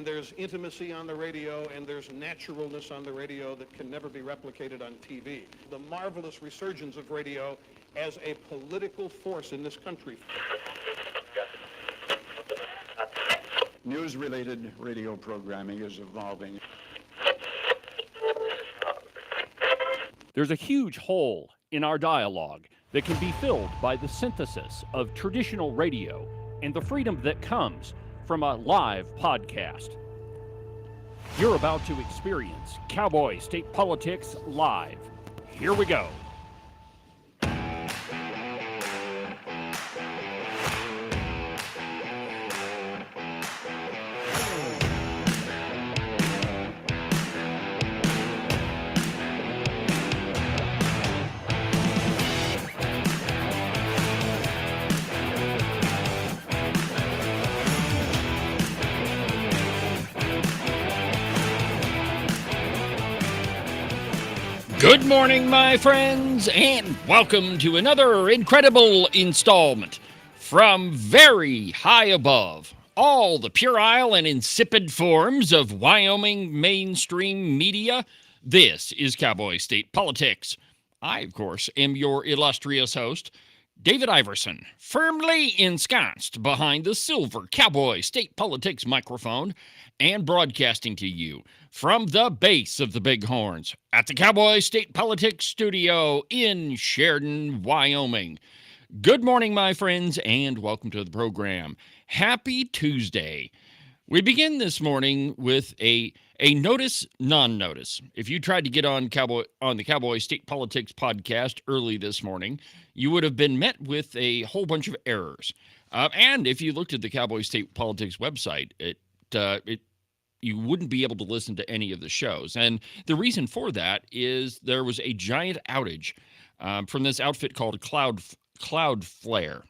And there's intimacy on the radio, and there's naturalness on the radio that can never be replicated on TV. The marvelous resurgence of radio as a political force in this country. News-related radio programming is evolving. There's a huge hole in our dialogue that can be filled by the synthesis of traditional radio and the freedom that comes from a live podcast. You're about to experience Cowboy State Politics live. Here we go. Good morning, my friends, and welcome to another incredible installment from very high above all the puerile and insipid forms of Wyoming mainstream media. This is Cowboy State Politics. I, of course, am your illustrious host, David Iverson, firmly ensconced behind the silver Cowboy State Politics microphone and broadcasting to you from the base of the Bighorns at the Cowboy State Politics studio in Sheridan, Wyoming. Good morning, my friends, and welcome to the program. Happy Tuesday. We begin this morning with a notice, non-notice. If you tried to get on the Cowboy State Politics podcast early this morning, you would have been met with a whole bunch of errors. And if you looked at the Cowboy State Politics website, you wouldn't be able to listen to any of the shows. And the reason for that is there was a giant outage from this outfit called Cloudflare.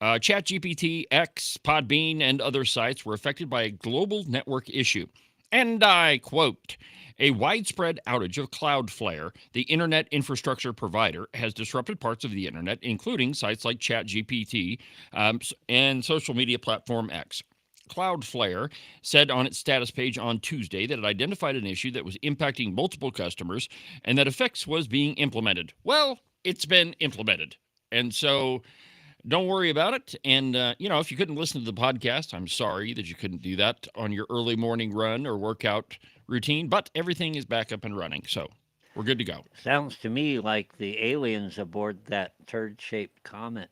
ChatGPT, X, Podbean, and other sites were affected by a global network issue. And I quote, "A widespread outage of Cloudflare, the internet infrastructure provider, has disrupted parts of the internet, including sites like ChatGPT and social media platform X." Cloudflare said on its status page on Tuesday that it identified an issue that was impacting multiple customers and that a fix was being implemented. Well, it's been implemented. And so don't worry about it. And, if you couldn't listen to the podcast, I'm sorry that you couldn't do that on your early morning run or workout routine, but everything is back up and running. So we're good to go. Sounds to me like the aliens aboard that turd-shaped comet.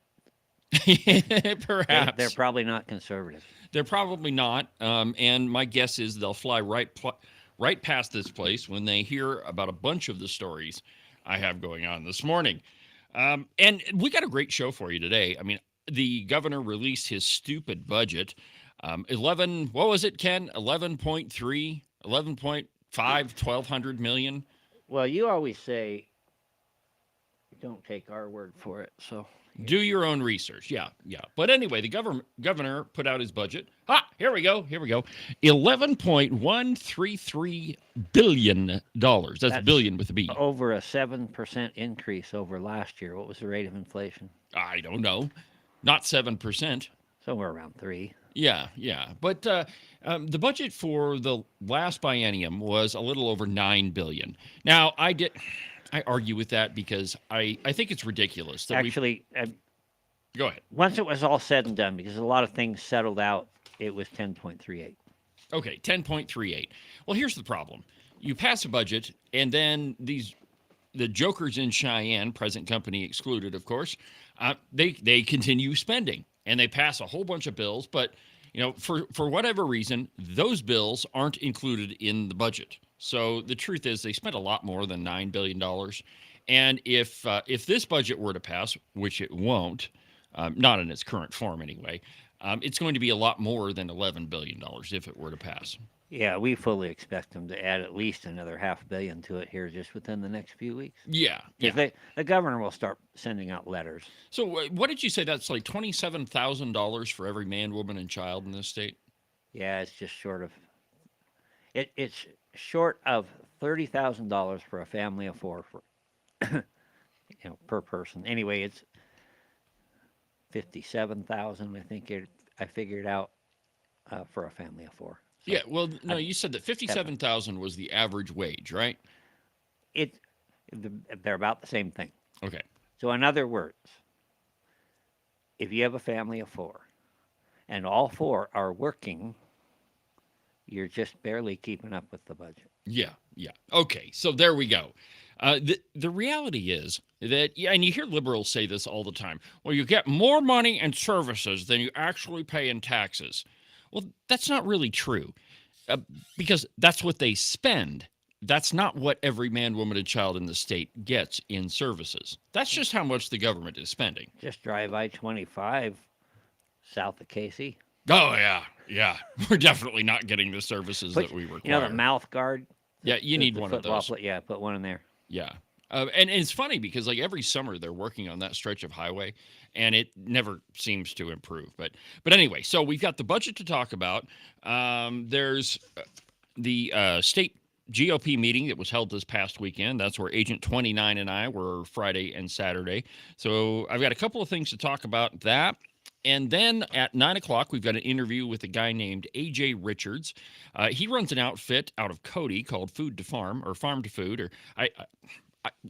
Perhaps. They're probably not conservative. They're probably not, and my guess is they'll fly right past this place when they hear about a bunch of the stories I have going on this morning. And we got a great show for you today. I mean, the governor released his stupid budget. 11, what was it, Ken? 11.3, 11.5, 1,200 million? Well, you always say, don't take our word for it, so... Do your own research. Yeah. But anyway, the governor put out his budget. Here we go. $11.133 billion. That's billion with a B. Over a 7% increase over last year. What was the rate of inflation? I don't know. Not 7%. Somewhere around 3%. Yeah. But the budget for the last biennium was a little over $9 billion. Now, I argue with that because I think it's ridiculous. That Actually, go ahead. Once it was all said and done, because a lot of things settled out, it was 10.38. Okay, 10.38. Well, here's the problem. You pass a budget, and then the jokers in Cheyenne, present company excluded, of course, they continue spending, and they pass a whole bunch of bills, but for whatever reason, those bills aren't included in the budget. So the truth is they spent a lot more than $9 billion. And if this budget were to pass, which it won't, not in its current form anyway, it's going to be a lot more than $11 billion if it were to pass. Yeah, we fully expect them to add at least another $500 million to it here just within the next few weeks. Yeah. The governor will start sending out letters. So what did you say? That's like $27,000 for every man, woman, and child in this state? Yeah, it's just short of... It's short of $30,000 for a family of four per person. Anyway, it's 57,000. I think I figured out for a family of four. Yeah, well, no, you said that 57,000 was the average wage, right? It, they're about the same thing. Okay. So in other words, if you have a family of four and all four are working, you're just barely keeping up with the budget. Yeah, yeah. Okay, so there we go. The reality is that, yeah, and you hear liberals say this all the time. Well, you get more money and services than you actually pay in taxes. Well, that's not really true, because that's what they spend. That's not what every man, woman, and child in the state gets in services. That's just how much the government is spending. Just drive I-25 south of Casey. Oh, yeah, yeah. We're definitely not getting the services that we require. You know the mouth guard? Yeah, you need The one of football those. Yeah, put one in there. Yeah. And it's funny because like every summer they're working on that stretch of highway and it never seems to improve. But anyway, so we've got the budget to talk about. There's the state GOP meeting that was held this past weekend. That's where Agent 29 and I were Friday and Saturday. So I've got a couple of things to talk about that. And then at 9 o'clock, we've got an interview with a guy named A.J. Richards. He runs an outfit out of Cody called Food to Farm or Farm to Food. Or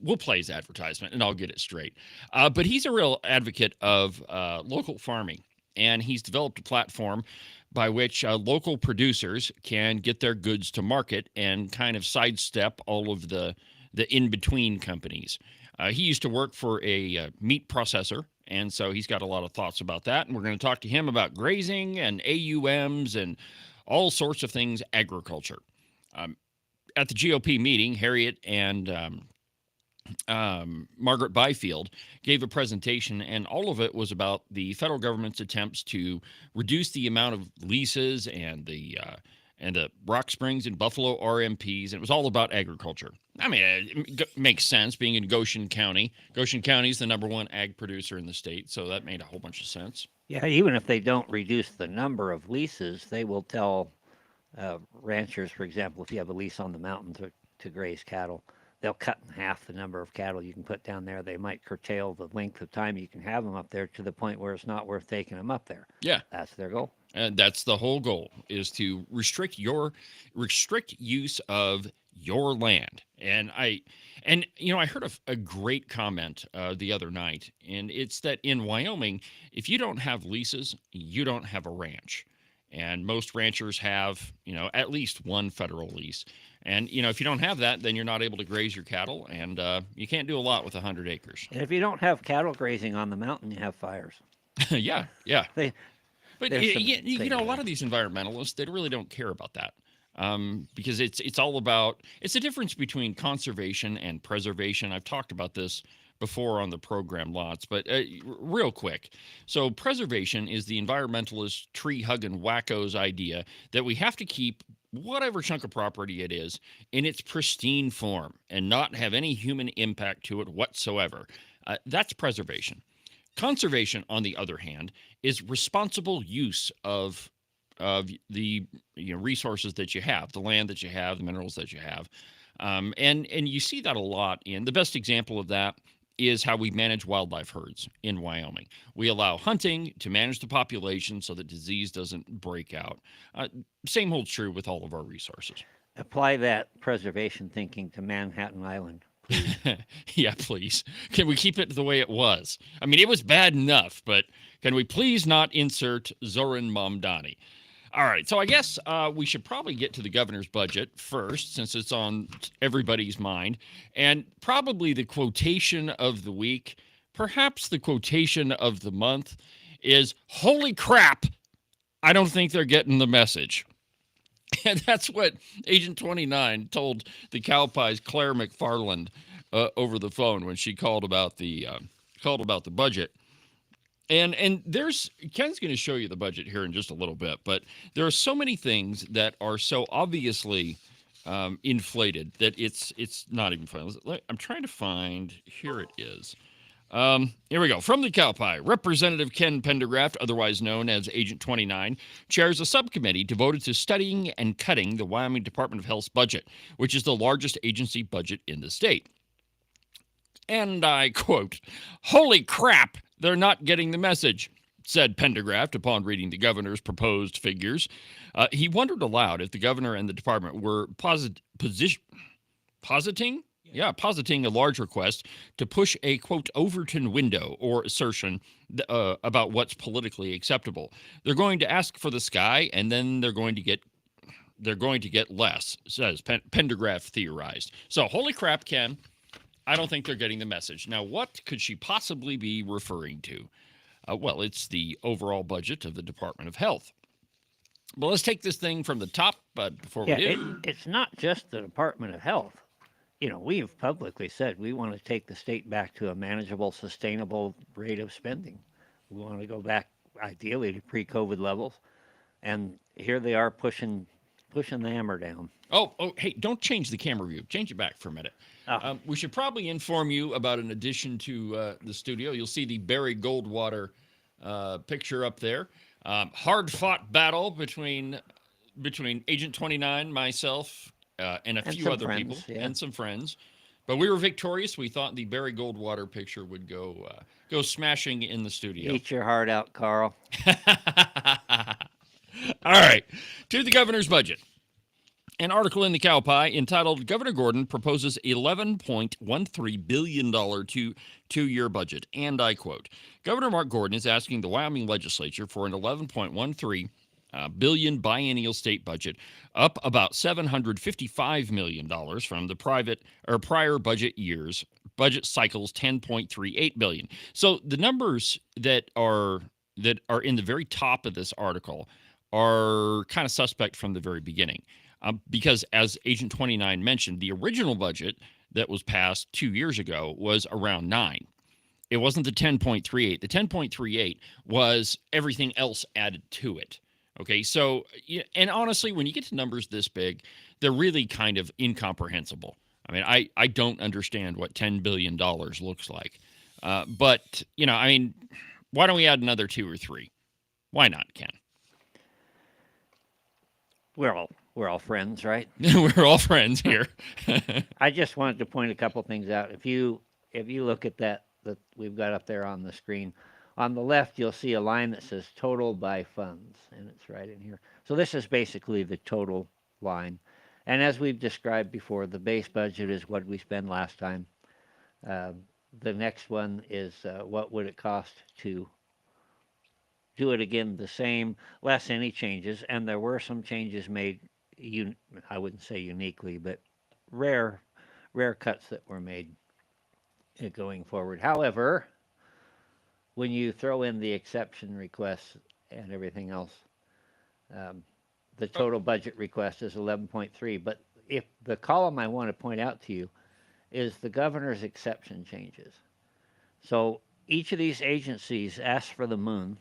we'll play his advertisement and I'll get it straight. But he's a real advocate of local farming. And he's developed a platform by which local producers can get their goods to market and kind of sidestep all of the in-between companies. He used to work for a meat processor, and so he's got a lot of thoughts about that. And we're going to talk to him about grazing and AUMs and all sorts of things agriculture. At the GOP meeting, Harriet and Margaret Byfield gave a presentation, and all of it was about the federal government's attempts to reduce the amount of leases and the Rock Springs and Buffalo RMPs, and it was all about agriculture. I mean, it makes sense being in Goshen County. Goshen County is the #1 ag producer in the state, so that made a whole bunch of sense. Yeah, even if they don't reduce the number of leases, they will tell ranchers, for example, if you have a lease on the mountain to graze cattle, they'll cut in half the number of cattle you can put down there. They might curtail the length of time you can have them up there to the point where it's not worth taking them up there. Yeah. That's their goal. And that's the whole goal, is to restrict use of your land. And I heard a great comment the other night, and it's that in Wyoming, if you don't have leases, you don't have a ranch. And most ranchers have, at least one federal lease. And, if you don't have that, then you're not able to graze your cattle, and you can't do a lot with 100 acres. And if you don't have cattle grazing on the mountain, you have fires. Yeah. But There's a lot of these environmentalists, they really don't care about that, because it's all about, it's the difference between conservation and preservation. I've talked about this before on the program lots, but real quick. So preservation is the environmentalist tree-hugging wackos idea that we have to keep whatever chunk of property it is in its pristine form and not have any human impact to it whatsoever. That's preservation. Conservation, on the other hand, is responsible use of the resources that you have, the land that you have, the minerals that you have, and you see that a lot in the best example of that is how we manage wildlife herds in Wyoming. We allow hunting to manage the population so that disease doesn't break out. Same holds true with all of our resources. Apply that preservation thinking to Manhattan Island. Yeah, please. Can we keep it the way it was? I mean, it was bad enough, but can we please not insert Zoran Mamdani? All right, so I guess we should probably get to the governor's budget first, since it's on everybody's mind. And probably the quotation of the week, perhaps the quotation of the month, is, "Holy crap, I don't think they're getting the message." And that's what Agent 29 told the Cowboy's Claire McFarland over the phone when she called about the budget. And Ken's going to show you the budget here in just a little bit, but there are so many things that are so obviously inflated that it's not even funny. I'm trying to find, here it is. Here we go. From the Cowboy, Representative Ken Pendergraft, otherwise known as Agent 29, chairs a subcommittee devoted to studying and cutting the Wyoming Department of Health's budget, which is the largest agency budget in the state. And I quote, "Holy crap, they're not getting the message." said Pendergraft upon reading the governor's proposed figures. He wondered aloud if the governor and the department were positing a large request to push a, quote, Overton window or assertion about what's politically acceptable. They're going to ask for the sky, and then they're going to get less, says Pendergraft theorized. So, holy crap, Ken, I don't think they're getting the message. Now, what could she possibly be referring to? Well, it's the overall budget of the Department of Health. Well, let's take this thing from the top before we do. It's not just the Department of Health. We've publicly said we want to take the state back to a manageable, sustainable rate of spending. We want to go back, ideally, to pre-COVID levels. And here they are pushing the hammer down. Oh, hey, don't change the camera view. Change it back for a minute. Oh. We should probably inform you about an addition to the studio. You'll see the Barry Goldwater picture up there. Hard-fought battle between Agent 29, myself, and a few other people, and some friends. But we were victorious. We thought the Barry Goldwater picture would go smashing in the studio. Eat your heart out, Carl. All right, to the governor's budget. An article in the Cowboy entitled Governor Gordon Proposes $11.13 billion two-year budget. And I quote, Governor Mark Gordon is asking the Wyoming legislature for an $11.13 billion biennial state budget, up about $755 million from the prior budget years. Budget cycles $10.38 billion. So the numbers that are in the very top of this article are kind of suspect from the very beginning. Because as Agent 29 mentioned, the original budget that was passed 2 years ago was around 9. It wasn't the 10.38. The 10.38 was everything else added to it. Okay, so, and honestly, when you get to numbers this big, they're really kind of incomprehensible. I mean, I don't understand what $10 billion looks like. But, why don't we add another 2 or 3? Why not, Ken? We're all friends, right? We're all friends here. I just wanted to point a couple things out. If you look at that we've got up there on the screen, on the left you'll see a line that says total by funds, and it's right in here. So this is basically the total line. And as we've described before, the base budget is what we spent last time. The next one is what would it cost to do it again the same, less any changes. And there were some changes made, I wouldn't say uniquely, but rare cuts that were made going forward. However, when you throw in the exception requests and everything else, the total budget request is 11.3. But if the column I want to point out to you is the governor's exception changes. So each of these agencies asks for the moon,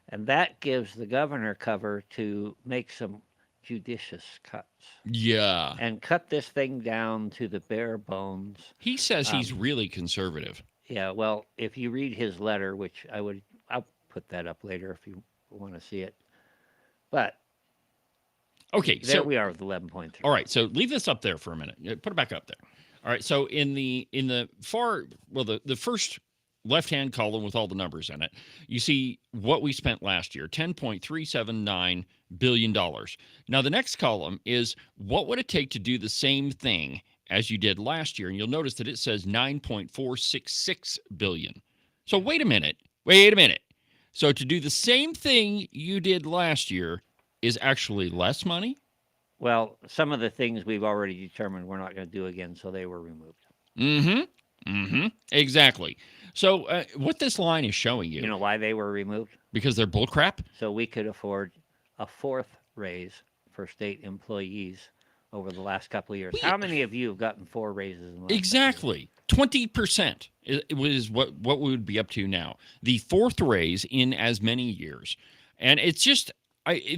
and that gives the governor cover to make some judicious cuts. Yeah. And cut this thing down to the bare bones. He says he's really conservative. Yeah, well, if you read his letter, which I'll put that up later if you want to see it. But okay, there so we are with 11.3. All right, so leave this up there for a minute. Put it back up there. All right, so in the the first left-hand column with all the numbers in it, you see what we spent last year, $10.379 billion. Now, the next column is what would it take to do the same thing as you did last year? And you'll notice that it says $9.466 billion. So wait a minute. So to do the same thing you did last year is actually less money? Well, some of the things we've already determined we're not going to do again, so they were removed. Exactly. So what this line is showing you. You know why they were removed? Because they're bullcrap? So we could afford a 4th raise for state employees over the last couple of years. How many of you have gotten 4 raises in the last Exactly. 20% is what we would be up to now. The 4th raise in as many years. And it's just,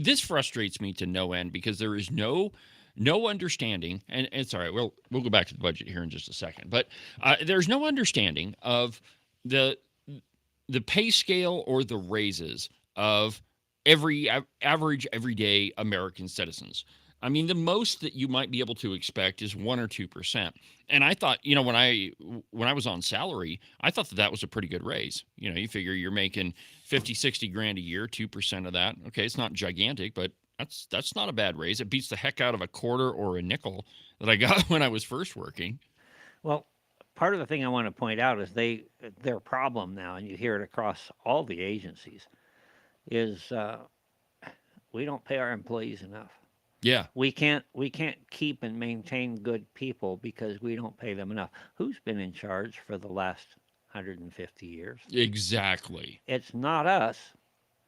this frustrates me to no end because there is no understanding, and it's all right, we'll go back to the budget here in just a second, but there's no understanding of the pay scale or the raises of every average, everyday American citizens. I mean, the most that you might be able to expect is 1 or 2%. And I thought, when I was on salary, I thought that was a pretty good raise. You figure you're making 50, 60 grand a year, 2% of that. Okay, it's not gigantic, but that's not a bad raise. It beats the heck out of a quarter or a nickel that I got when I was first working. Well, part of the thing I want to point out is their problem now, and you hear it across all the agencies, is we don't pay our employees enough. Yeah. We can't keep and maintain good people because we don't pay them enough. Who's been in charge for the last 150 years? Exactly. It's not us.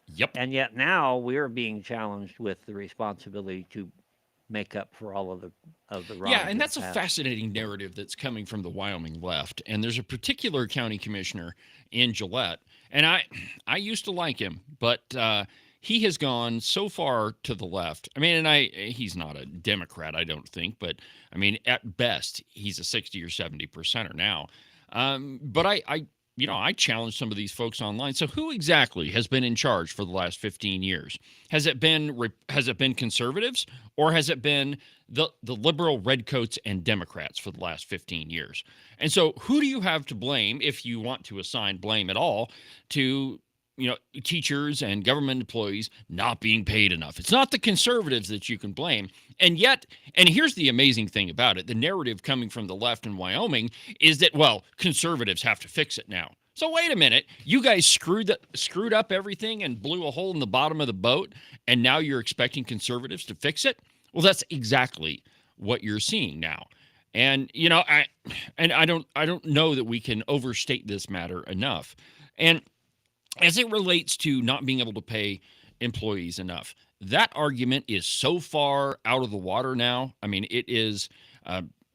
Yep. And yet now we're being challenged with the responsibility to make up for all of the wrong. Yeah, and that's a fascinating narrative that's coming from the Wyoming left. And there's a particular county commissioner in Gillette, and I used to like him, but he has gone so far to the left. I mean, he's not a Democrat, I don't think, but I mean, at best, he's a 60 or 70%er now. But I challenge some of these folks online. So who exactly has been in charge for the last 15 years? Has it been conservatives, or has it been the liberal redcoats and Democrats for the last 15 years? And so who do you have to blame, if you want to assign blame at all, to teachers and government employees not being paid enough? It's not the conservatives that you can blame. And here's the amazing thing about it. The narrative coming from the left in Wyoming is that, well, conservatives have to fix it now. So wait a minute. You guys screwed up everything and blew a hole in the bottom of the boat, and now you're expecting conservatives to fix it? Well, that's exactly what you're seeing now. And, I don't know that we can overstate this matter enough. And as it relates to not being able to pay employees enough, that argument is so far out of the water now. I mean, it is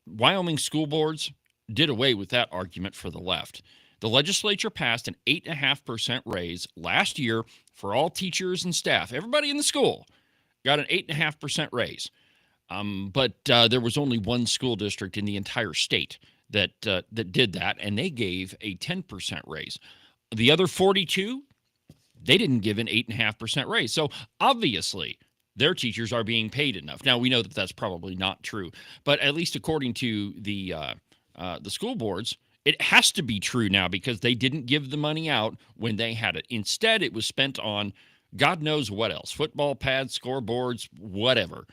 Wyoming school boards did away with that argument for the left. The legislature passed an 8.5% raise last year for all teachers and staff. Everybody in the school got an 8.5% raise. But there was only one school district in the entire state that did that, and they gave a 10% raise. The other 42, they didn't give an 8.5% raise. So obviously, their teachers are being paid enough. Now, we know that that's probably not true, but at least according to the school boards, it has to be true now, because they didn't give the money out when they had it. Instead, it was spent on God knows what else, football pads, scoreboards, whatever,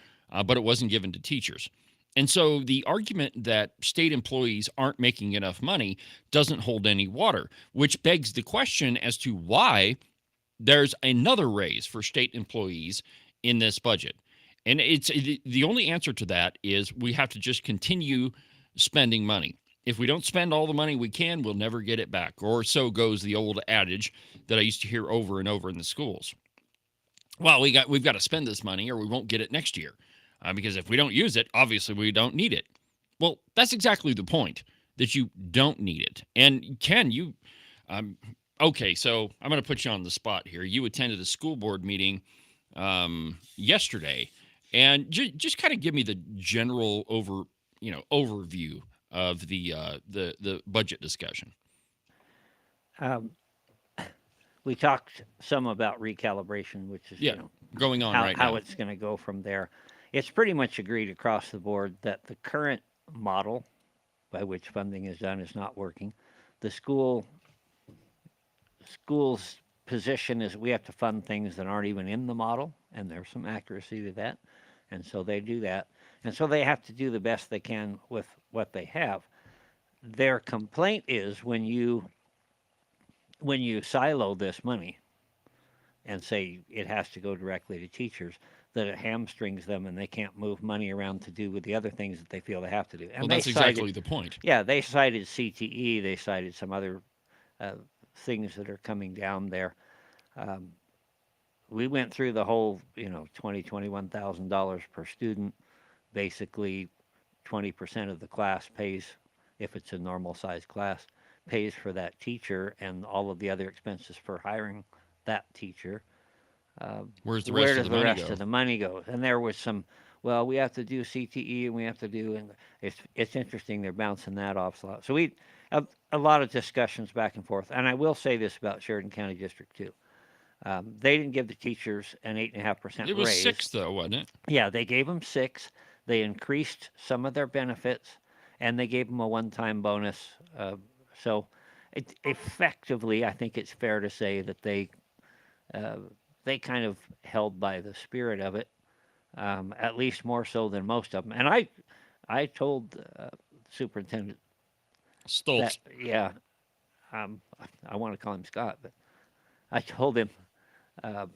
but it wasn't given to teachers. And so the argument that state employees aren't making enough money doesn't hold any water, which begs the question as to why there's another raise for state employees in this budget. And it's the only answer to that is we have to just continue spending money. If we don't spend all the money we can, we'll never get it back. Or so goes the old adage that I used to hear over and over in the schools. Well, we've got to spend this money or we won't get it next year. Because if we don't use it, obviously we don't need it. Well, that's exactly the point, that you don't need it. And Ken, okay, so I'm going to put you on the spot here. You attended a school board meeting yesterday, and just kind of give me the general overview of the budget discussion. We talked some about recalibration, which is going on right now. How it's going to go from there. It's pretty much agreed across the board that the current model by which funding is done is not working. The school's position is we have to fund things that aren't even in the model, and there's some accuracy to that. And so they do that. And so they have to do the best they can with what they have. Their complaint is when you silo this money and say it has to go directly to teachers, that it hamstrings them and they can't move money around to do with the other things that they feel they have to do. And well, that's exactly the point. Yeah, they cited CTE. They cited some other things that are coming down there. We went through the whole, $21,000 per student. Basically, 20% of the class pays, if it's a normal size class, pays for that teacher and all of the other expenses for hiring that teacher. Where does the rest of the money go? And there was some, well, we have to do CTE and we have to do, and it's interesting, they're bouncing that off a lot. So we have a lot of discussions back and forth. And I will say this about Sheridan County District 2. They didn't give the teachers an 8.5% It was raise. 6, though, wasn't it? Yeah, they gave them 6. They increased some of their benefits, and they gave them a one-time bonus. So, effectively, I think it's fair to say that they kind of held by the spirit of it, at least more so than most of them. And I told Superintendent Stoltz. that, yeah, I want to call him Scott, but I told him uh,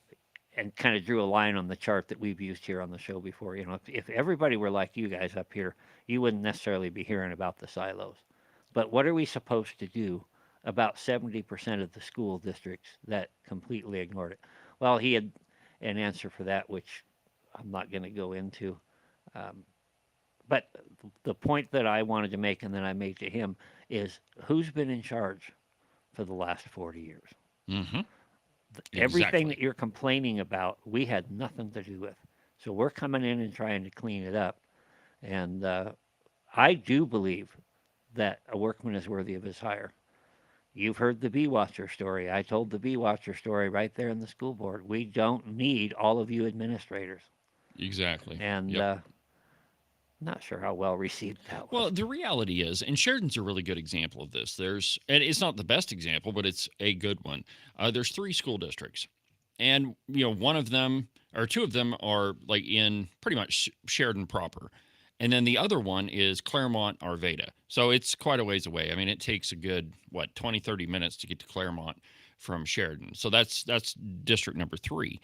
and kind of drew a line on the chart that we've used here on the show before. You know, if everybody were like you guys up here, you wouldn't necessarily be hearing about the silos. But what are we supposed to do about 70% of the school districts that completely ignored it? Well, he had an answer for that, which I'm not going to go into. But the point that I wanted to make and that I made to him is who's been in charge for the last 40 years? Mm-hmm. Everything that you're complaining about, we had nothing to do with. So we're coming in and trying to clean it up. And I do believe that a workman is worthy of his hire. You've heard the bee watcher story. I told the bee watcher story right there in the school board. We don't need all of you administrators. Exactly. And Yep. not sure how well received that was. Well, the reality is, and Sheridan's a really good example of this. And it's not the best example, but it's a good one. There's 3 school districts, and one of them or 2 of them are like in pretty much Sheridan proper, and then the other one is Claremont Arvada. So it's quite a ways away. I mean, it takes a good 20, 30 minutes to get to Claremont from Sheridan. So that's district number 3.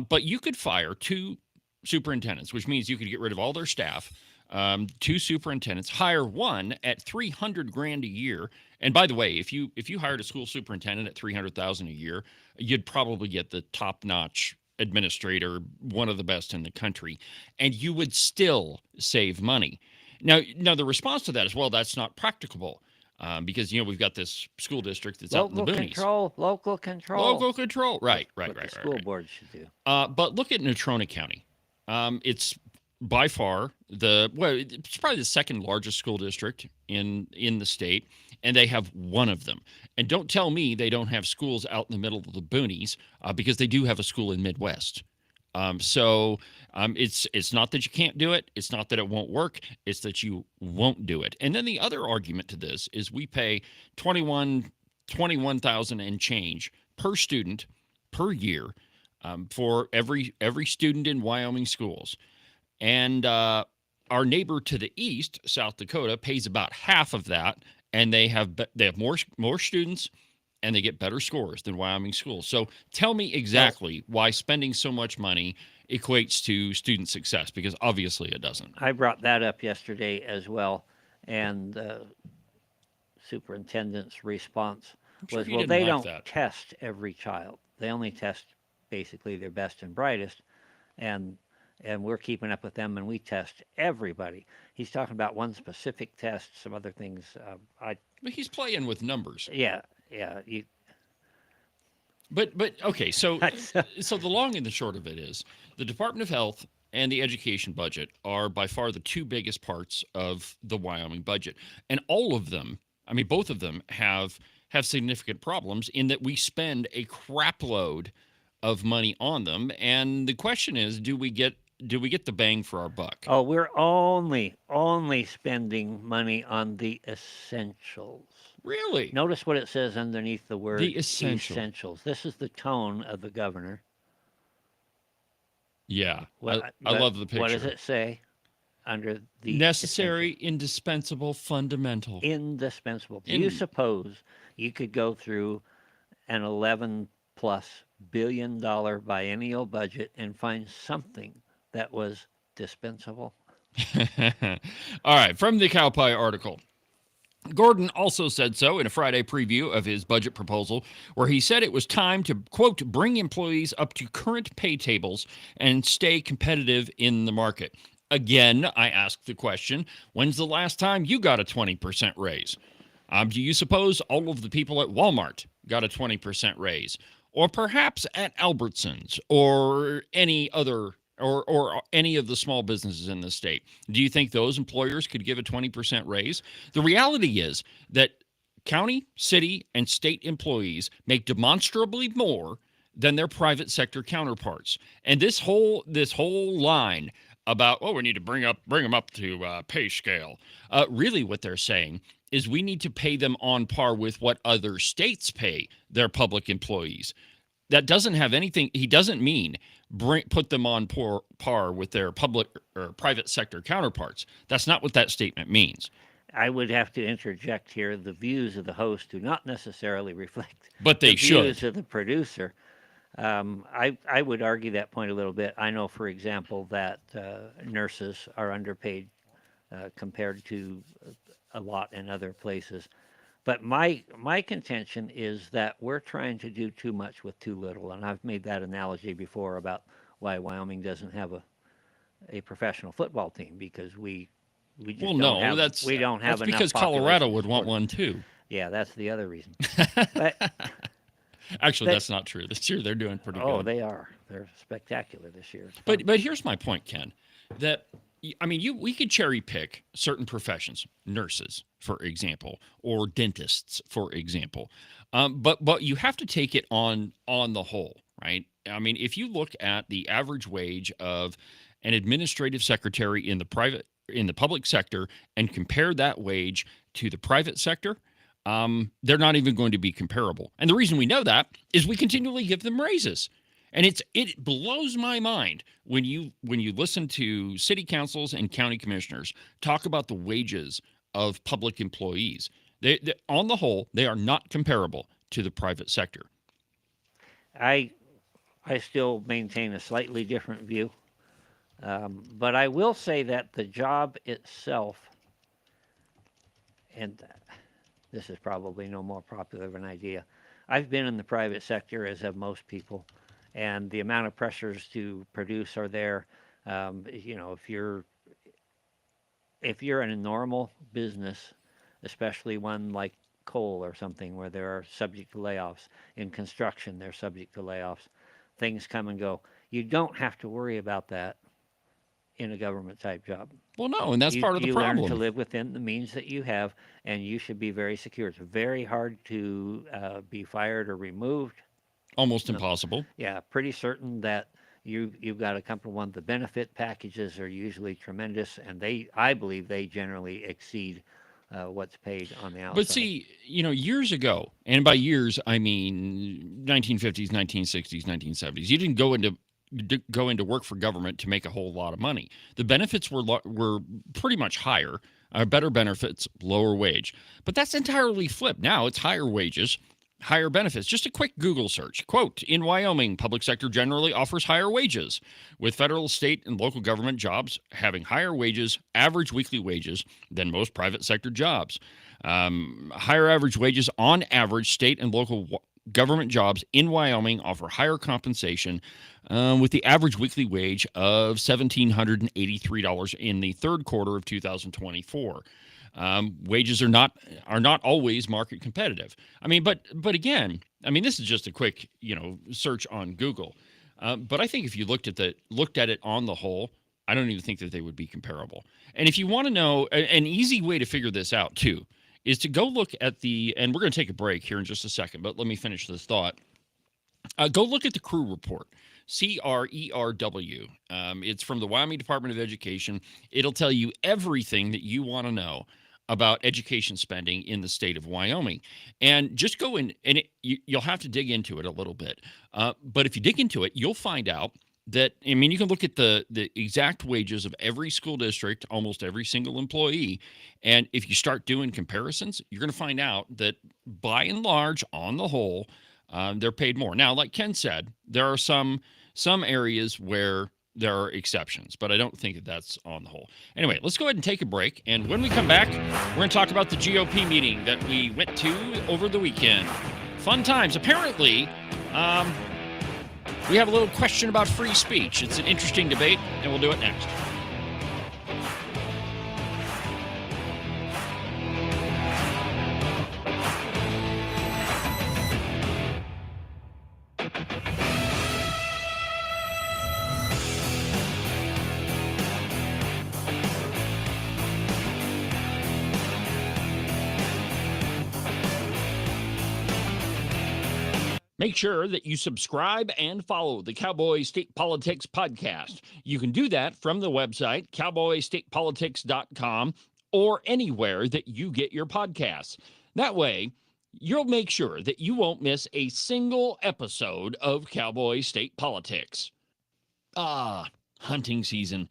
But you could fire 2 superintendents, which means you could get rid of all their staff. 2 superintendents, hire one at $300,000 a year. And by the way, if you hired a school superintendent at $300,000 a year, you'd probably get the top-notch administrator, one of the best in the country, and you would still save money. Now the response to that is, well, that's not practicable. Because we've got this school district that's out in the boonies. Local control. Right. The school board should do. But look at Natrona County. It's by far it's probably the second largest school district in the state, and they have one of them. And don't tell me they don't have schools out in the middle of the boonies, because they do have a school in Midwest. So it's not that you can't do it. It's not that it won't work. It's that you won't do it. And then the other argument to this is we pay $21,000 and change per student per year, for every student in Wyoming schools. And our neighbor to the east, South Dakota, pays about half of that, and they have more students, and they get better scores than Wyoming schools. So tell me exactly why spending so much money equates to student success, because obviously it doesn't. I brought that up yesterday as well, and superintendent's response was, well, they don't test every child. They only test basically their best and brightest, and we're keeping up with them, and we test everybody. He's talking about one specific test, some other things. But he's playing with numbers. Yeah. But okay, so the long and the short of it is the Department of Health and the education budget are by far the 2 biggest parts of the Wyoming budget, and all of them, I mean, both of them have significant problems in that we spend a crap load of money on them, and the question is, do we get the bang for our buck? Oh, we're only spending money on the essentials. Really? Notice what it says underneath the word the essentials. This is the tone of the governor. Yeah, I love the picture. What does it say under the necessary, indispensable, fundamental? Indispensable. Do you suppose you could go through an $11+ billion biennial budget and find something that was dispensable? All right, from the Cowboy article. Gordon also said so in a Friday preview of his budget proposal, where he said it was time to, quote, bring employees up to current pay tables and stay competitive in the market. Again, I ask the question, when's the last time you got a 20% raise? Do you suppose all of the people at Walmart got a 20% raise? Or perhaps at Albertsons or any other or any of the small businesses in the state? Do you think those employers could give a 20% raise? The reality is that county, city, and state employees make demonstrably more than their private sector counterparts. And this whole line about, oh, we need to bring them up to pay scale. Really, what they're saying is we need to pay them on par with what other states pay their public employees. That doesn't have anything. He doesn't mean put them on par with their public or private sector counterparts. That's not what that statement means. I would have to interject here. The views of the host do not necessarily reflect But they the views should. of the producer. I would argue that point a little bit. I know, for example, that nurses are underpaid compared to a lot in other places. But my contention is that we're trying to do too much with too little, and I've made that analogy before about why Wyoming doesn't have a professional football team, because we just don't have that's enough because population Colorado to would want support it. one too. Yeah, that's the other reason. But Actually, that's not true. This year they're doing pretty oh, good. they are. They're spectacular this year. It's But fun. but here's my point, Ken. That I mean, we could cherry pick certain professions, nurses, for example, or dentists, for example. But you have to take it on the whole, right? I mean, if you look at the average wage of an administrative secretary in the public sector and compare that wage to the private sector, they're not even going to be comparable. And the reason we know that is we continually give them raises. And it blows my mind when you listen to city councils and county commissioners talk about the wages of public employees. They on the whole, they are not comparable to the private sector. I still maintain a slightly different view. But I will say that the job itself, and this is probably no more popular of an idea. I've been in the private sector, as have most people, and the amount of pressures to produce are there. If you're in a normal business, especially one like coal or something where they're subject to layoffs, in construction they're subject to layoffs, things come and go. You don't have to worry about that in a government type job. Well, no, and that's part of the You problem. learn to live within the means that you have, and you should be very secure. It's very hard to be fired or removed. Almost impossible. Yeah, pretty certain that you've got a comfortable one. The benefit packages are usually tremendous, and I believe they generally exceed what's paid on the outside. But see, years ago, and by years I mean 1950s, 1960s, 1970s, you didn't go into work for government to make a whole lot of money. The benefits were pretty much higher, better benefits, lower wage. But that's entirely flipped. Now it's higher wages, higher benefits. Just a quick Google search. Quote, in Wyoming, public sector generally offers higher wages, with federal, state, and local government jobs having higher wages, average weekly wages, than most private sector jobs. Higher average wages on average, state and local government jobs in Wyoming offer higher compensation, with the average weekly wage of $1,783 in the third quarter of 2024. Wages are not always market competitive. I mean, but again, I mean, this is just a quick search on Google. But I think if you looked at it on the whole, I don't even think that they would be comparable. And if you want to know, an easy way to figure this out too is to go look at and we're going to take a break here in just a second, but let me finish this thought. Go look at the CREW report, CRERW. It's from the Wyoming Department of Education. It'll tell you everything that you want to know about education spending in the state of Wyoming. And just go in, and you'll have to dig into it a little bit. But if you dig into it, you'll find out that, I mean, you can look at the exact wages of every school district, almost every single employee. And if you start doing comparisons, you're going to find out that by and large, on the whole, they're paid more. Now, like Ken said, there are some areas where there are exceptions, but I don't think that that's on the whole. Anyway, let's go ahead and take a break. And when we come back, we're going to talk about the GOP meeting that we went to over the weekend. Fun times. Apparently, we have a little question about free speech. It's an interesting debate, and we'll do it next. Make sure that you subscribe and follow the Cowboy State Politics podcast. You can do that from the website, cowboystatepolitics.com, or anywhere that you get your podcasts. That way, you'll make sure that you won't miss a single episode of Cowboy State Politics. Hunting season.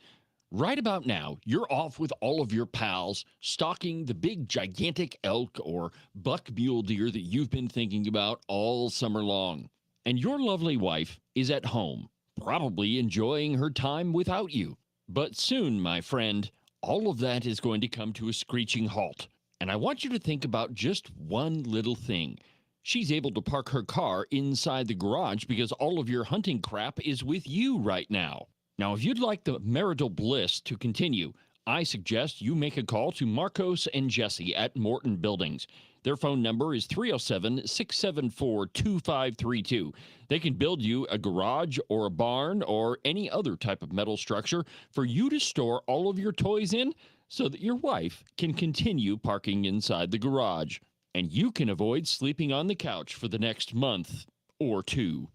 Right about now, you're off with all of your pals, stalking the big gigantic elk or buck mule deer that you've been thinking about all summer long. And your lovely wife is at home, probably enjoying her time without you. But soon, my friend, all of that is going to come to a screeching halt. And I want you to think about just one little thing. She's able to park her car inside the garage because all of your hunting crap is with you right now. Now, if you'd like the marital bliss to continue, I suggest you make a call to Marcos and Jesse at Morton Buildings. Their phone number is 307-674-2532. They can build you a garage or a barn or any other type of metal structure for you to store all of your toys in so that your wife can continue parking inside the garage. And you can avoid sleeping on the couch for the next month or two.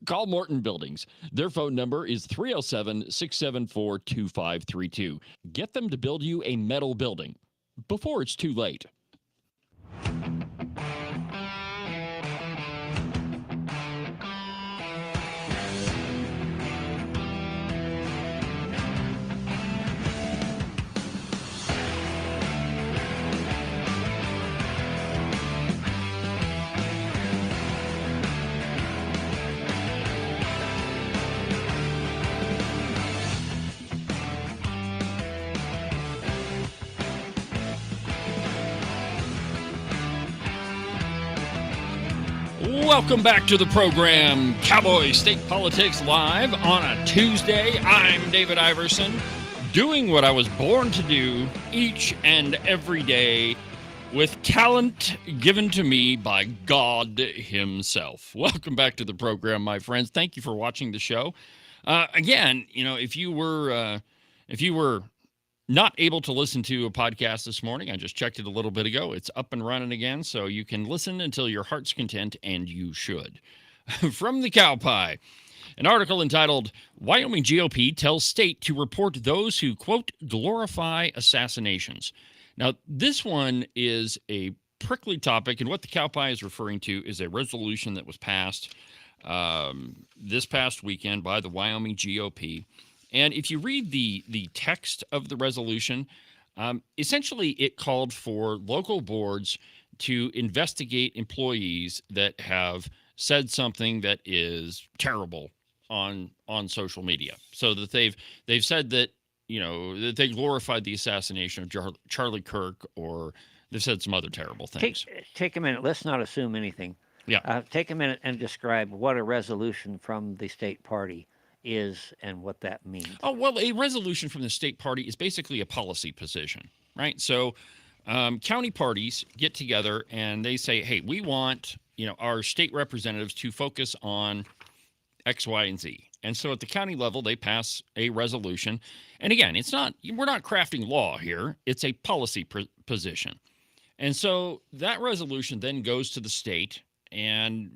Call Morton Buildings. Their phone number is 307-674-2532. Get them to build you a metal building before it's too late. Welcome back to the program, Cowboy State Politics Live on a Tuesday. I'm David Iverson, doing what I was born to do each and every day with talent given to me by God himself. Welcome back to the program, my friends. Thank you for watching the show. Again, if you were not able to listen to a podcast this morning, I just checked it a little bit ago. It's up and running again, so you can listen until your heart's content, and you should. From the Cow Pie, an article entitled, Wyoming GOP Tells State to Report Those Who, quote, glorify assassinations. Now, this one is a prickly topic, and what the Cow Pie is referring to is a resolution that was passed this past weekend by the Wyoming GOP. And if you read the text of the resolution, essentially it called for local boards to investigate employees that have said something that is terrible on social media. So that they've said that, that they glorified the assassination of Charlie Kirk, or they've said some other terrible things. Take a minute. Let's not assume anything. Yeah. Take a minute and describe what a resolution from the state party is and what that means. Oh, well, a resolution from the state party is basically a policy position, right? So county parties get together and they say, hey, we want, our state representatives to focus on X, Y, and Z. And so at the county level, they pass a resolution. And again, we're not crafting law here. It's a policy position. And so that resolution then goes to the state. And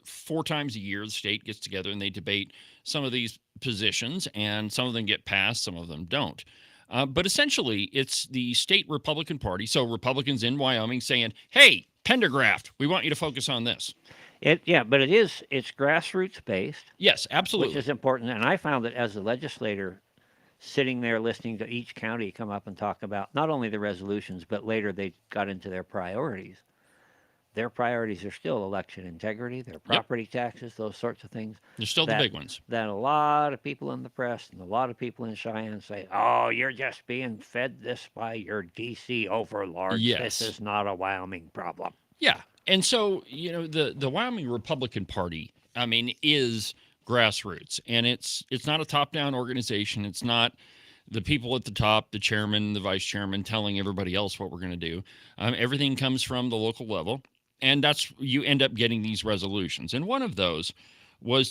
4 times a year, the state gets together and they debate some of these positions, and some of them get passed, some of them don't. But essentially, it's the state Republican Party, so Republicans in Wyoming saying, hey, Pendergraft, we want you to focus on this. But it's grassroots based. Yes, absolutely. Which is important. And I found that as a legislator, sitting there listening to each county come up and talk about not only the resolutions, but later they got into their priorities. Their priorities are still election integrity, their property taxes, those sorts of things. They're still the big ones. That a lot of people in the press and a lot of people in Cheyenne say, oh, you're just being fed this by your D.C. overlords. Yes. This is not a Wyoming problem. Yeah. And so, the Wyoming Republican Party, is grassroots. And it's not a top-down organization. It's not the people at the top, the chairman, the vice chairman, telling everybody else what we're going to do. Everything comes from the local level. And you end up getting these resolutions. And one of those was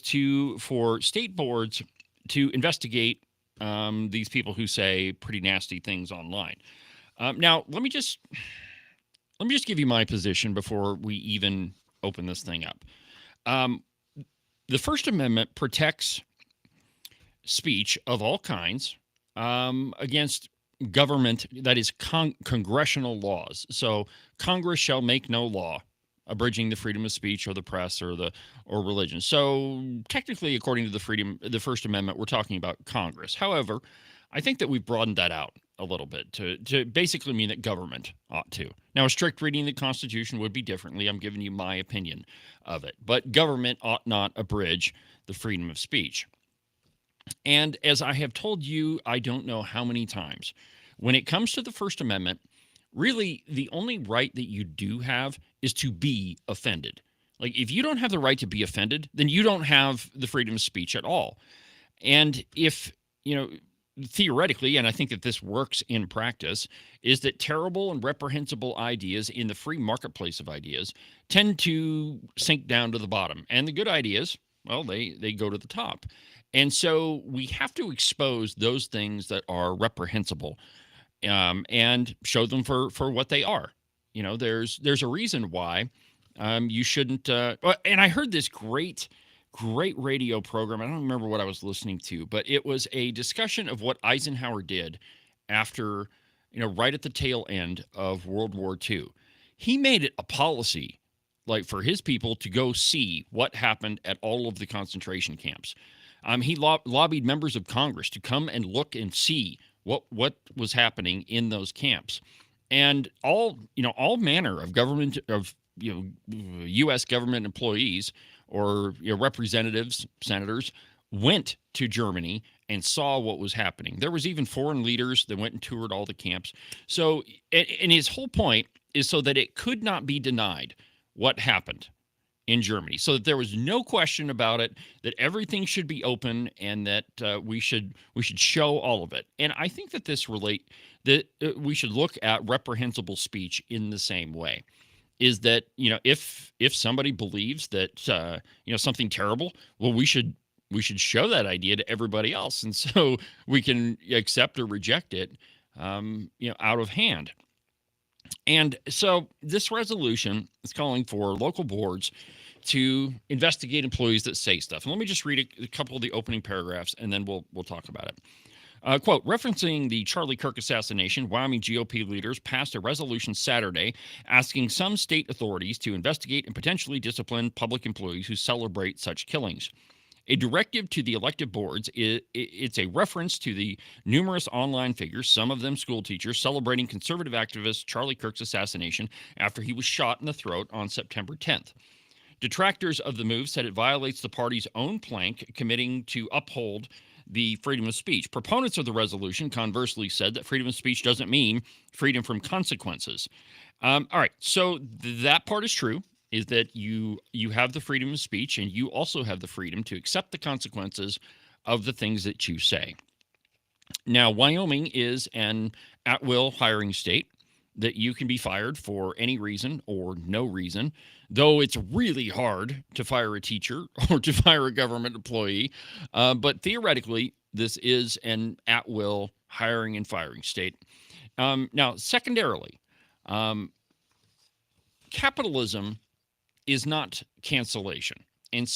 for state boards to investigate these people who say pretty nasty things online. Now, let me just give you my position before we even open this thing up. The First Amendment protects speech of all kinds against government, that is congressional laws. So Congress shall make no law abridging the freedom of speech or the press or religion. So technically, according to the First Amendment, we're talking about Congress. However, I think that we've broadened that out a little bit to basically mean that government ought to. Now, a strict reading of the Constitution would be differently. I'm giving you my opinion of it. But government ought not abridge the freedom of speech. And as I have told you, I don't know how many times, when it comes to the First Amendment, really the only right that you do have is to be offended. Like, if you don't have the right to be offended, then you don't have the freedom of speech at all. And if, theoretically, and I think that this works in practice, is that terrible and reprehensible ideas in the free marketplace of ideas tend to sink down to the bottom. And the good ideas, well, they go to the top. And so we have to expose those things that are reprehensible and show them for what they are. There's a reason why you shouldn't. And I heard this great radio program. I don't remember what I was listening to, but it was a discussion of what Eisenhower did after, right at the tail end of World War II. He made it a policy, like, for his people to go see what happened at all of the concentration camps. He lobbied members of Congress to come and look and see what was happening in those camps, and all manner of government U.S. government employees or representatives, senators went to Germany and saw what was happening. There was even foreign leaders that went and toured all the camps. So, and his whole point is so that it could not be denied what happened in Germany, so that there was no question about it, that everything should be open, and that we should show all of it. And I think that we should look at reprehensible speech in the same way. Is that, if somebody believes that something terrible, well, we should show that idea to everybody else, and so we can accept or reject it out of hand. And so this resolution is calling for local boards to investigate employees that say stuff. And let me just read a couple of the opening paragraphs, and then we'll talk about it. Quote, referencing the Charlie Kirk assassination, Wyoming GOP leaders passed a resolution Saturday asking some state authorities to investigate and potentially discipline public employees who celebrate such killings. A directive to the elective boards, it's a reference to the numerous online figures, some of them school teachers, celebrating conservative activist Charlie Kirk's assassination after he was shot in the throat on September 10th. Detractors of the move said it violates the party's own plank committing to uphold the freedom of speech. Proponents of the resolution conversely said that freedom of speech doesn't mean freedom from consequences. All right, so that part is true, is that you have the freedom of speech, and you also have the freedom to accept the consequences of the things that you say. Now, Wyoming is an at-will hiring state, that you can be fired for any reason or no reason, though it's really hard to fire a teacher or to fire a government employee. But theoretically, this is an at-will hiring and firing state. Now, secondarily, capitalism is not cancellation. And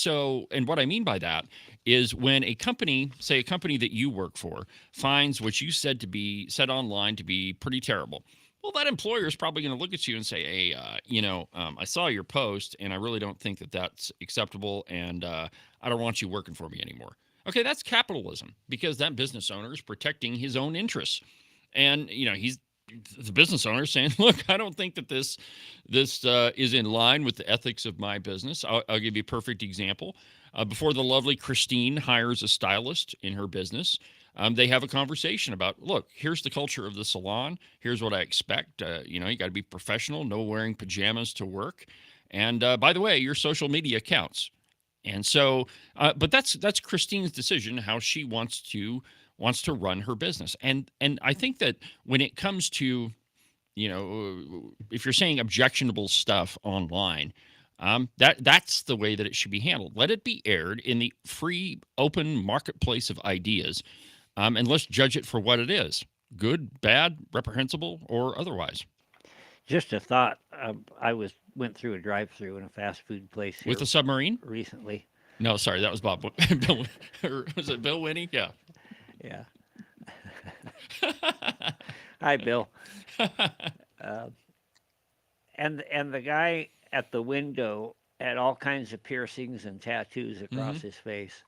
what I mean by that is when a company, say a company that you work for, finds what you said online to be pretty terrible, well, that employer is probably going to look at you and say, hey, I saw your post, and I really don't think that that's acceptable, and I don't want you working for me anymore. Okay, that's capitalism, because that business owner is protecting his own interests. And, he's the business owner saying, look, I don't think that this is in line with the ethics of my business. I'll give you a perfect example. Before the lovely Christine hires a stylist in her business, they have a conversation about, look, here's the culture of the salon. Here's what I expect. You got to be professional, no wearing pajamas to work. And by the way, your social media counts. And so, but that's Christine's decision, how she wants to run her business. And I think that when it comes to, if you're saying objectionable stuff online, that's the way that it should be handled. Let it be aired in the free, open marketplace of ideas, and let's judge it for what it is: good, bad, reprehensible, or otherwise. Just a thought. Went through a drive-through in a fast food place here With a submarine? recently. No, sorry, that was Bob. Bill, or was it Bill Winnie? Yeah. Yeah. Hi, Bill. Uh, and the guy at the window had all kinds of piercings and tattoos across his face.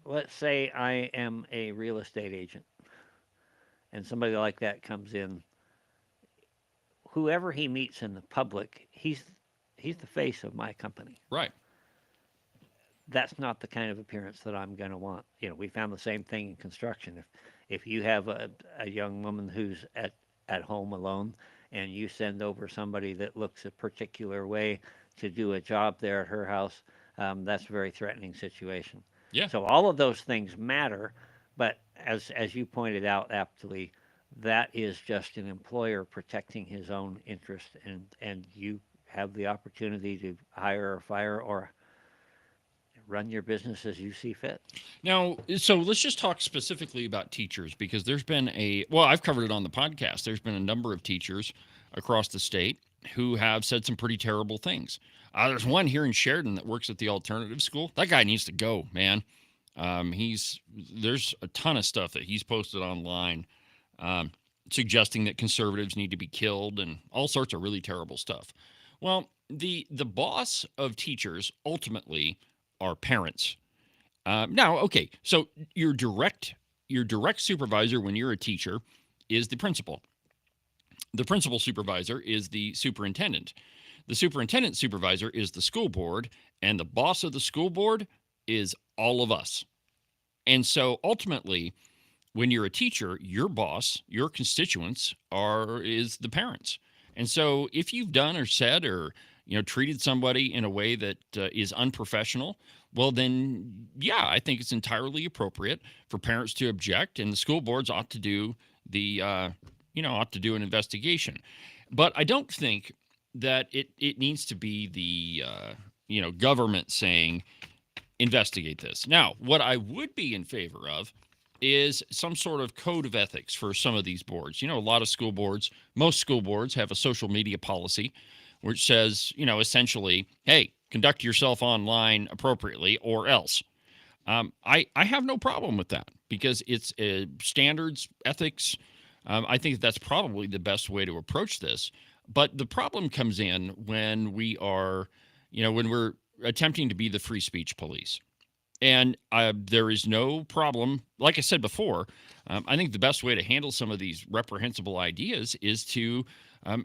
Let's say I am a real estate agent, and somebody like that comes in. Whoever he meets in the public, he's the face of my company. Right. That's not the kind of appearance that I'm going to want. We found the same thing in construction. If you have a young woman who's at home alone, and you send over somebody that looks a particular way to do a job there at her house, that's a very threatening situation. Yeah. So all of those things matter, but as you pointed out aptly, that is just an employer protecting his own interest, and you have the opportunity to hire or fire or run your business as you see fit. Now, so let's just talk specifically about teachers, because there's been I've covered it on the podcast. There's been a number of teachers across the state who have said some pretty terrible things. There's one here in Sheridan that works at the alternative school. That guy needs to go, man. There's a ton of stuff that he's posted online suggesting that conservatives need to be killed and all sorts of really terrible stuff. Well, the boss of teachers ultimately are parents. Now, okay, so your direct supervisor when you're a teacher is the principal. The principal supervisor is the superintendent. The superintendent supervisor is the school board, and the boss of the school board is all of us. And so ultimately, when you're a teacher, your boss, your constituents is the parents. And so if you've done or said or treated somebody in a way that is unprofessional, well then, yeah, I think it's entirely appropriate for parents to object, and the school boards ought to do an investigation. But I don't think that it needs to be the government saying investigate this. Now, what I would be in favor of is some sort of code of ethics for some of these boards. A lot of school boards, most school boards have a social media policy which says, essentially, hey, conduct yourself online appropriately or else. I have no problem with that because it's standards, ethics. I think that's probably the best way to approach this. But the problem comes in when we are, when we're attempting to be the free speech police. And there is no problem. Like I said before, I think the best way to handle some of these reprehensible ideas is to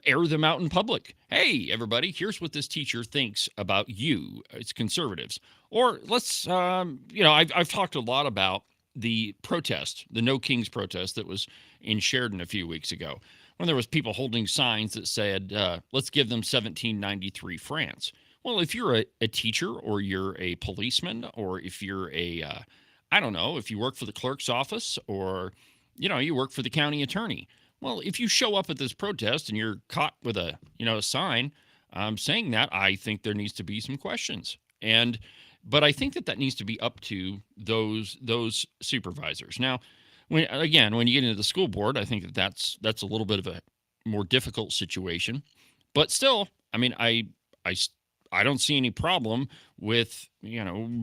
air them out in public. Hey, everybody, here's what this teacher thinks about you. It's conservatives. Or let's, I've talked a lot about the protest, the No Kings protest that was in Sheridan a few weeks ago, when there was people holding signs that said, let's give them 1793 France. Well, if you're a teacher or you're a policeman or if you're if you work for the clerk's office or, you work for the county attorney. Well, if you show up at this protest and you're caught with a sign saying that, I think there needs to be some questions. But I think that needs to be up to those supervisors. Now, when you get into the school board, I think that's a little bit of a more difficult situation. But still, I mean, I don't see any problem with,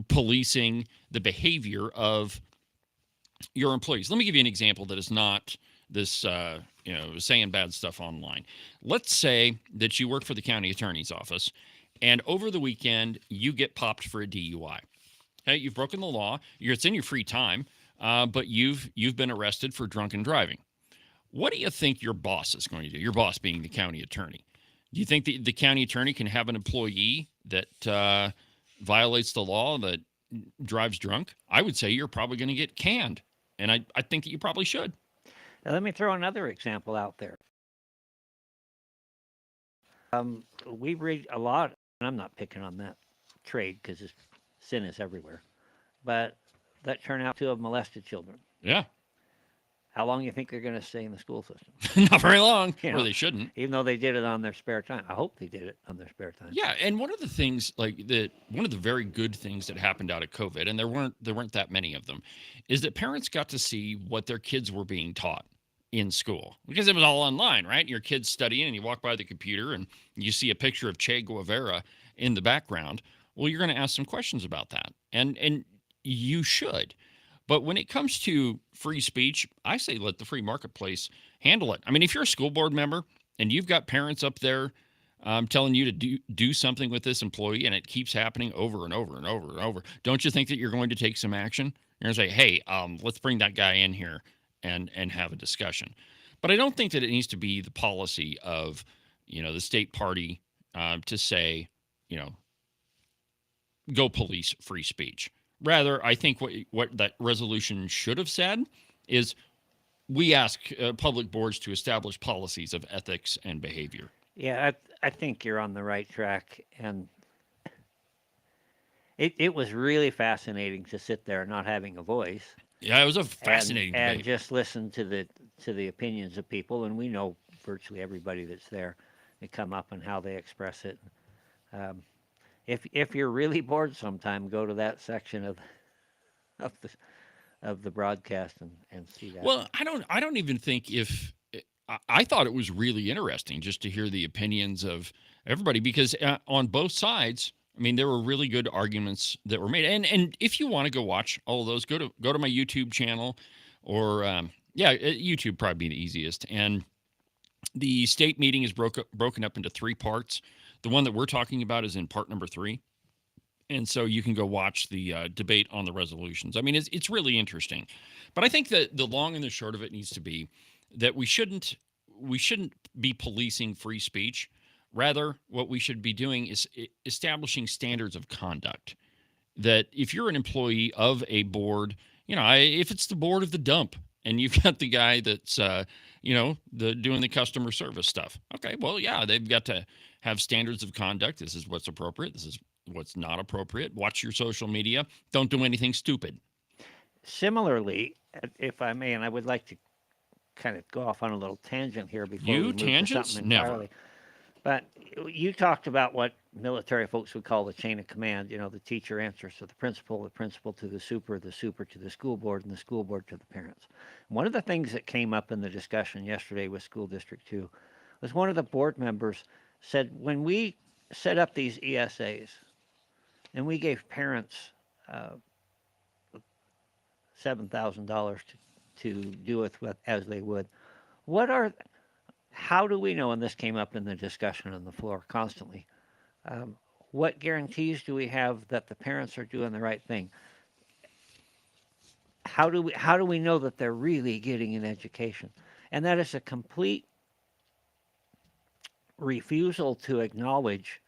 policing the behavior of your employees. Let me give you an example that is not this, saying bad stuff online. Let's say that you work for the county attorney's office, and over the weekend, you get popped for a DUI. Okay, you've broken the law. It's in your free time, but you've been arrested for drunken driving. What do you think your boss is going to do? Your boss being the county attorney. Do you think the county attorney can have an employee that violates the law, that drives drunk? I would say you're probably going to get canned, and I think that you probably should. Now, let me throw another example out there. We read a lot, and I'm not picking on that trade because sin is everywhere, but that turn out to have molested children. Yeah. How long do you think they're going to stay in the school system? Not very long, or they shouldn't. Even though they did it on their spare time. I hope they did it on their spare time. Yeah, and one of the things, one of the very good things that happened out of COVID, and there weren't that many of them, is that parents got to see what their kids were being taught. in school because it was all online, right? Your kid's studying and you walk by the computer and you see a picture of Che Guevara in the background. Well, you're going to ask some questions about that. And you should. But when it comes to free speech, I say let the free marketplace handle it. I mean, if you're a school board member and you've got parents up there telling you to do something with this employee and it keeps happening over and over and over and over, don't you think that you're going to take some action? You're going to say, hey, let's bring that guy in here and have a discussion. But I don't think that it needs to be the policy of, the state party to say, go police free speech. Rather, I think what that resolution should have said is we ask public boards to establish policies of ethics and behavior. Yeah, I think you're on the right track. And it was really fascinating to sit there not having a voice. Yeah, it was a fascinating debate. And just listen to the opinions of people. And we know virtually everybody that's there. They come up and how they express it. If you're really bored sometime, go to that section of the broadcast and see that. Well, I don't even think I thought it was really interesting just to hear the opinions of everybody because on both sides, I mean, there were really good arguments that were made. And if you want to go watch all of those, go to my YouTube channel or YouTube probably be the easiest. And the state meeting is broken up into 3 parts. The one that we're talking about is in part number 3. And so you can go watch the debate on the resolutions. I mean, it's really interesting. But I think that the long and the short of it needs to be that we shouldn't be policing free speech. Rather, what we should be doing is establishing standards of conduct. That if you're an employee of a board, if it's the board of the dump and you've got the guy that's, doing the customer service stuff. Okay, well, yeah, they've got to have standards of conduct. This is what's appropriate. This is what's not appropriate. Watch your social media. Don't do anything stupid. Similarly, if I may, and I would like to kind of go off on a little tangent here before we move to something entirely. Never. But you talked about what military folks would call the chain of command. The teacher answers to the principal to the super to the school board, and the school board to the parents. One of the things that came up in the discussion yesterday with School District 2 was one of the board members said, when we set up these ESAs and we gave parents $7,000 to do with as they would, how do we know, and this came up in the discussion on the floor constantly, what guarantees do we have that the parents are doing the right thing? How do we know that they're really getting an education? And that is a complete refusal to acknowledge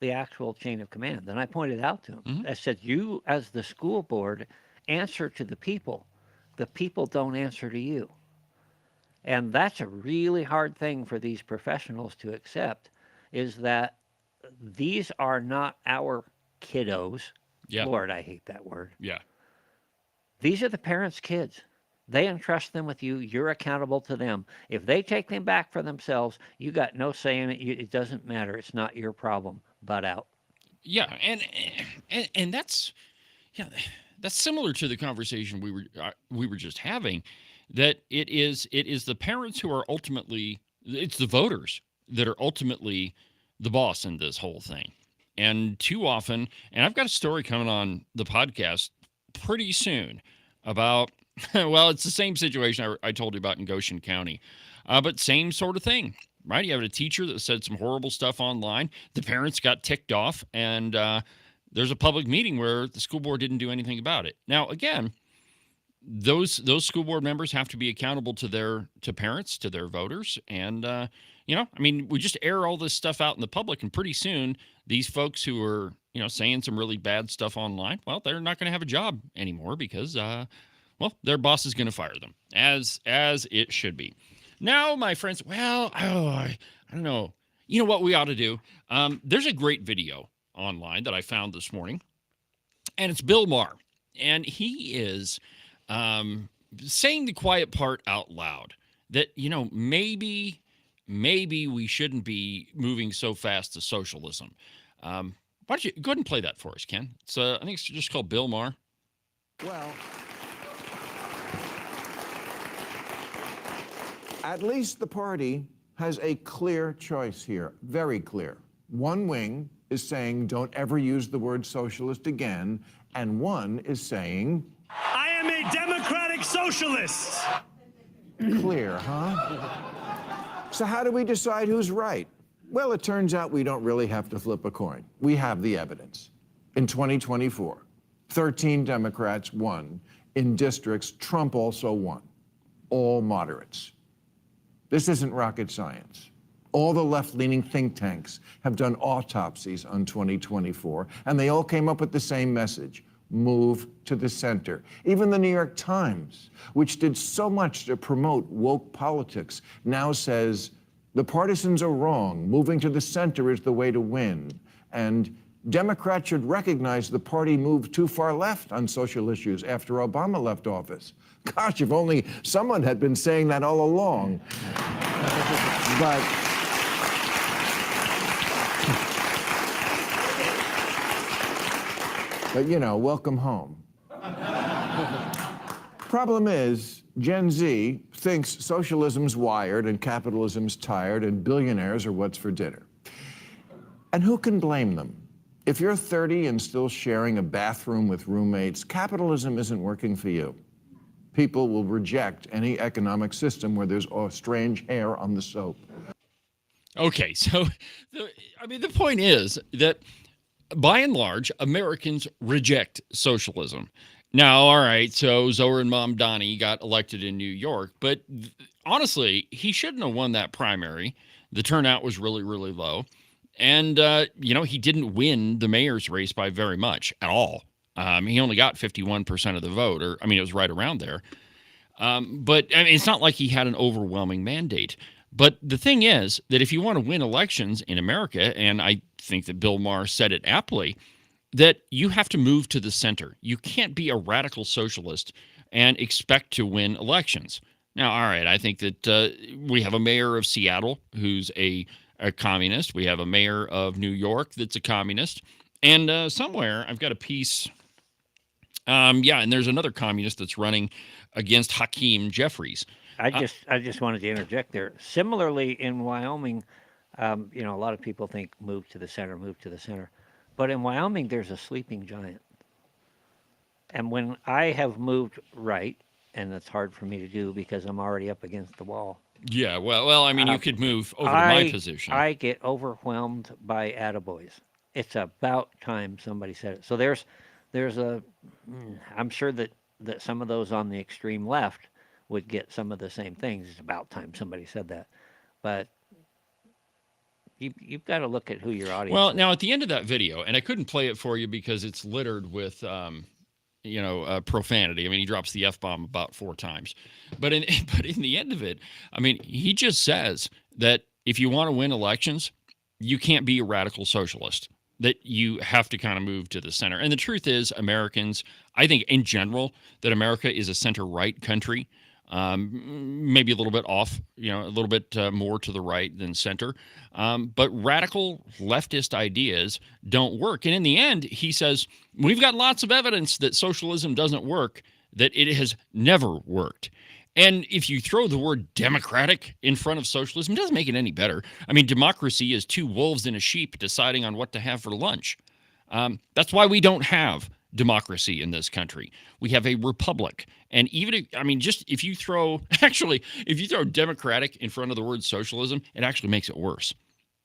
the actual chain of command. And I pointed out to him, I said, you as the school board answer to the people. The people don't answer to you. And that's a really hard thing for these professionals to accept, is that these are not our kiddos. Yeah. Lord, I hate that word. Yeah. These are the parents' kids. They entrust them with you. You're accountable to them. If they take them back for themselves, you got no say in it. It doesn't matter. It's not your problem. Butt out. Yeah, and that's similar to the conversation we were just having. That it is the parents who are ultimately, it's the voters that are ultimately the boss in this whole thing. And too often, and I've got a story coming on the podcast pretty soon about, well, it's the same situation I told you about in Goshen County, but same sort of thing, right? You have a teacher that said some horrible stuff online. The parents got ticked off, and there's a public meeting where the school board didn't do anything about it. Now, again, those school board members have to be accountable to parents, to their voters. And, we just air all this stuff out in the public, and pretty soon these folks who are, saying some really bad stuff online, well, they're not going to have a job anymore because, their boss is going to fire them, as it should be. Now, my friends, I don't know. You know what we ought to do? There's a great video online that I found this morning, and it's Bill Maher, and he is saying the quiet part out loud that, maybe we shouldn't be moving so fast to socialism. Why don't you go ahead and play that for us, Ken? I think it's just called Bill Maher. Well, At least the party has a clear choice here, very clear. One wing is saying don't ever use the word socialist again, and one is saying, I am a democratic socialist. Clear, huh? So how do we decide who's right? Well, it turns out we don't really have to flip a coin. We have the evidence. In 2024, 13 Democrats won in districts Trump also won, all moderates. This isn't rocket science. All the left-leaning think tanks have done autopsies on 2024, and they all came up with the same message: move to the center. Even the New York Times, which did so much to promote woke politics, now says the partisans are wrong. Moving to the center is the way to win. And Democrats should recognize the party moved too far left on social issues after Obama left office. Gosh, if only someone had been saying that all along. But you know, welcome home. Problem is, Gen Z thinks socialism's wired and capitalism's tired and billionaires are what's for dinner. And who can blame them? If you're 30 and still sharing a bathroom with roommates, capitalism isn't working for you. People will reject any economic system where there's strange hair on the soap. Okay, so the point is that by and large, Americans reject socialism. Now, all right, so Zohar Mamdani got elected in New York, but honestly, he shouldn't have won that primary. The turnout was really, really low. And, he didn't win the mayor's race by very much at all. He only got 51% of the vote, it was right around there. But it's not like he had an overwhelming mandate. But the thing is that if you want to win elections in America, and I think that Bill Maher said it aptly, that you have to move to the center. You can't be a radical socialist and expect to win elections. Now, all right, I think that we have a mayor of Seattle who's a communist. We have a mayor of New York that's a communist. And somewhere I've got a piece. And there's another communist that's running against Hakeem Jeffries. I just wanted to interject there. Similarly, in Wyoming, a lot of people think move to the center. But in Wyoming, there's a sleeping giant. And when I have moved right, and it's hard for me to do because I'm already up against the wall. Yeah, you could move over to my position. I get overwhelmed by attaboys. It's about time somebody said it. So I'm sure that some of those on the extreme left would get some of the same things. It's about time somebody said that. But you've got to look at who your audience is. Well, now at the end of that video, and I couldn't play it for you because it's littered with, profanity. He drops the F-bomb about 4 times. But in the end of it, he just says that if you want to win elections, you can't be a radical socialist, that you have to kind of move to the center. And the truth is, Americans, I think in general, that America is a center-right country. Maybe a little bit off, a little bit more to the right than center. But radical leftist ideas don't work. And in the end, he says, we've got lots of evidence that socialism doesn't work, that it has never worked. And if you throw the word democratic in front of socialism, it doesn't make it any better. Democracy is 2 wolves and a sheep deciding on what to have for lunch. That's why we don't have democracy in this country. We have a republic. And even if you throw democratic in front of the word socialism, it actually makes it worse.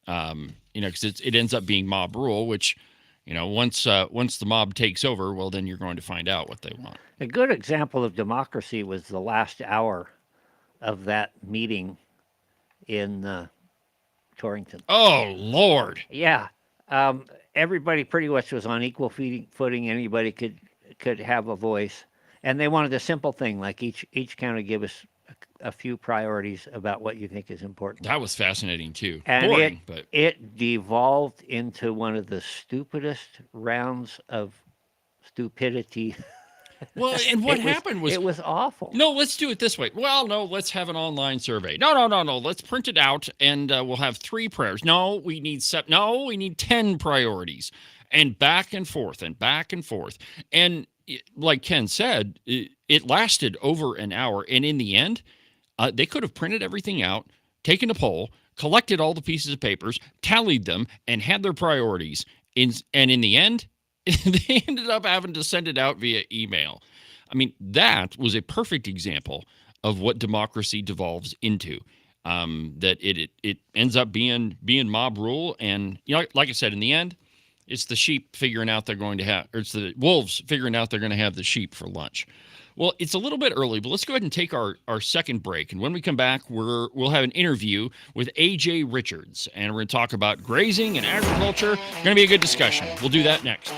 Because it ends up being mob rule, which, once the mob takes over, well, then you're going to find out what they want. A good example of democracy was the last hour of that meeting in Torrington. Oh, Lord. Yeah. Everybody pretty much was on equal footing. Anybody could have a voice. And they wanted a simple thing, like each county give us a few priorities about what you think is important. That was fascinating, too. And boring, but it devolved into one of the stupidest rounds of stupidity. Well, and what happened was... It was awful. No, let's do it this way. Well, no, let's have an online survey. No. Let's print it out, and we'll have 3 prayers. No, we need 10 priorities. And back and forth, and back and forth. And like Ken said, it lasted over an hour. And in the end, They could have printed everything out, taken a poll, collected all the pieces of papers, tallied them, and had their priorities. And in the end, they ended up having to send it out via email. I mean, that was a perfect example of what democracy devolves into. That it ends up being mob rule, and like I said, in the end, it's the sheep figuring out they're going to have, or it's the wolves figuring out they're going to have the sheep for lunch. Well, it's a little bit early, but let's go ahead and take our second break. And when we come back, we'll have an interview with A.J. Richards, and we're going to talk about grazing and agriculture. Going to be a good discussion. We'll do that next.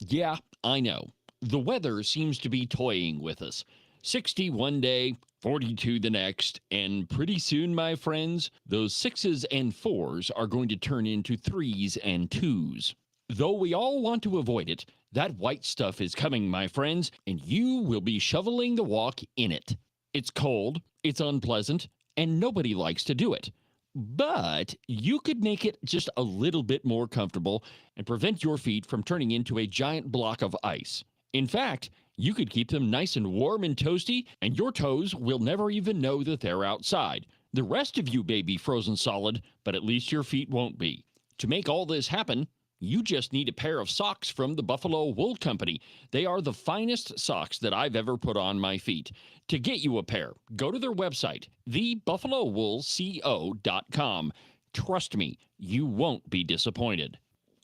Yeah, I know. The weather seems to be toying with us. 60 one day, 42 the next, and pretty soon, my friends, those 6s and 4s are going to turn into 3s and 2s. Though we all want to avoid it, that white stuff is coming, my friends, and you will be shoveling the walk in it. It's cold, it's unpleasant, and nobody likes to do it. But you could make it just a little bit more comfortable and prevent your feet from turning into a giant block of ice. In fact, you could keep them nice and warm and toasty, and your toes will never even know that they're outside. The rest of you may be frozen solid, but at least your feet won't be. To make all this happen, you just need a pair of socks from the Buffalo Wool Company. They are the finest socks that I've ever put on my feet. To get you a pair, go to their website, thebuffalowoolco.com. Trust me, you won't be disappointed.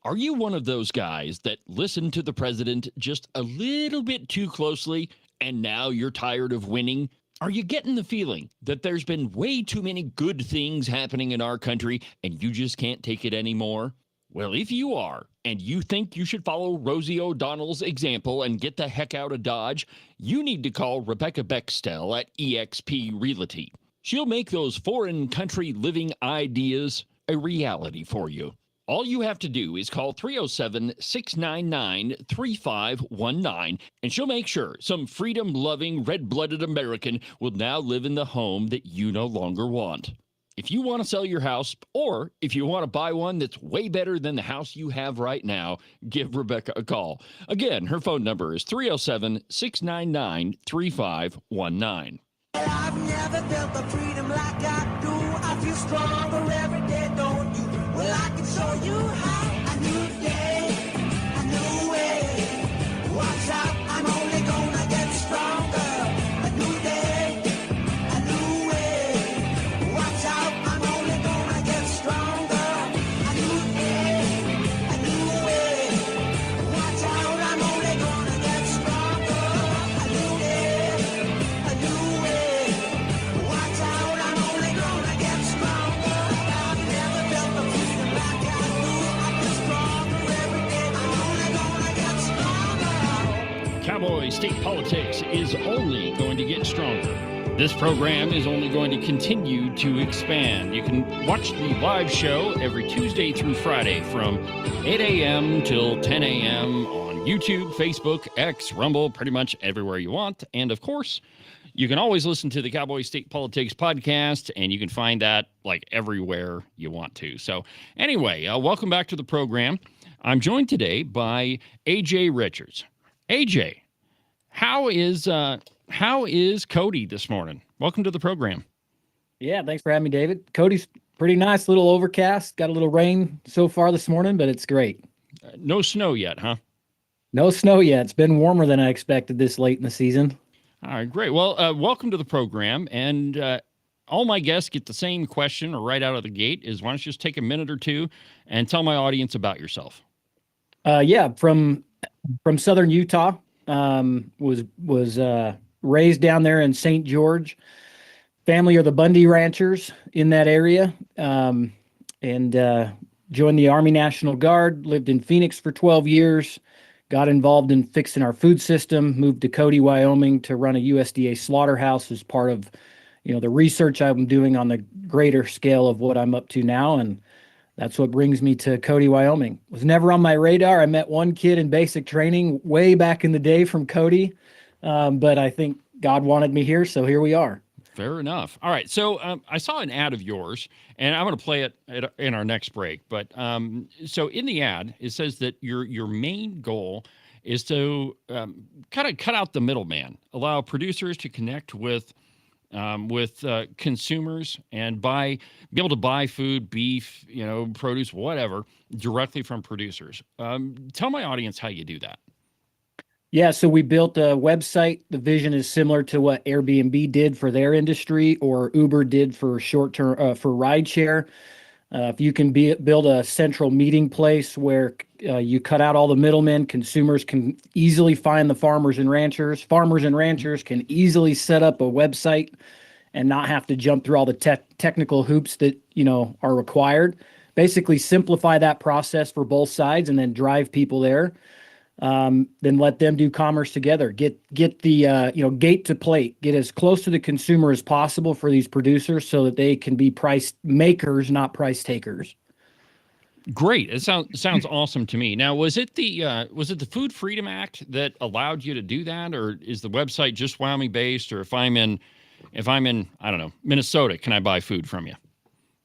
Are you one of those guys that listen to the president just a little bit too closely, and now you're tired of winning? Are you getting the feeling that there's been way too many good things happening in our country, and you just can't take it anymore? Well, if you are, and you think you should follow Rosie O'Donnell's example and get the heck out of Dodge, you need to call Rebecca Bextel at eXp Realty. She'll make those foreign country living ideas a reality for you. All you have to do is call 307-699-3519, and she'll make sure some freedom-loving, red-blooded American will now live in the home that you no longer want. If you want to sell your house, or if you want to buy one that's way better than the house you have right now, give Rebecca a call. Again, her phone number is 307-699-3519. I've never felt the freedom like I do. I feel stronger every day, don't you? Well, I can show you how. A new day, a new way. Watch out, I'm only gonna get stronger. A new day, a new way. Watch out, I'm only gonna get stronger. A new day, a new way. Watch out, I'm only gonna get stronger. A new day, a new way. Watch out, I'm only gonna get stronger. I've never felt the freedom like I do. I feel stronger every day. I'm only gonna get stronger. Cowboy State Politics is only going to get stronger. This program is only going to continue to expand. You can watch the live show every Tuesday through Friday from 8 a.m. till 10 a.m. on YouTube, Facebook, X, Rumble, pretty much everywhere you want. And of course, you can always listen to the Cowboy State Politics podcast, and you can find that like everywhere you want to. So anyway, welcome back to the program. I'm joined today by A.J. Richards. AJ, how is Cody this morning? Welcome to the program. Yeah, thanks for having me, David. Cody's pretty nice, little overcast. Got a little rain so far this morning, but it's great. No snow yet, huh? No snow yet. It's been warmer than I expected this late in the season. All right, great. Well, welcome to the program. And all my guests get the same question right out of the gate is, why don't you just take a minute or two and tell my audience about yourself? Yeah, from southern Utah. Was raised down there in St. George. Family are the Bundy ranchers in that area. And joined the Army National Guard, lived in Phoenix for 12 years, got involved in fixing our food system, moved to Cody, Wyoming to run a USDA slaughterhouse as part of, the research I'm doing on the greater scale of what I'm up to now. And that's what brings me to Cody, Wyoming. Was never on my radar. I met one kid in basic training way back in the day from Cody, but I think God wanted me here, so here we are. Fair enough. All right. So I saw an ad of yours, and I'm going to play it in our next break. But so in the ad, it says that your main goal is to kind of cut out the middleman, allow producers to connect with consumers and be able to buy food, beef, produce, whatever, directly from producers. Tell my audience how you do that. Yeah, so we built a website. The vision is similar to what Airbnb did for their industry or Uber did for short-term for rideshare. If you can build a central meeting place where you cut out all the middlemen, consumers can easily find the farmers and ranchers. Farmers and ranchers can easily set up a website and not have to jump through all the technical hoops that are required. Basically, simplify that process for both sides and then drive people there. Then let them do commerce together. Get the gate to plate. Get as close to the consumer as possible for these producers so that they can be price makers, not price takers. Great. It sounds awesome to me. Now, was it the Food Freedom Act that allowed you to do that, or is the website just Wyoming based? Or if I'm in I don't know, Minnesota, can I buy food from you?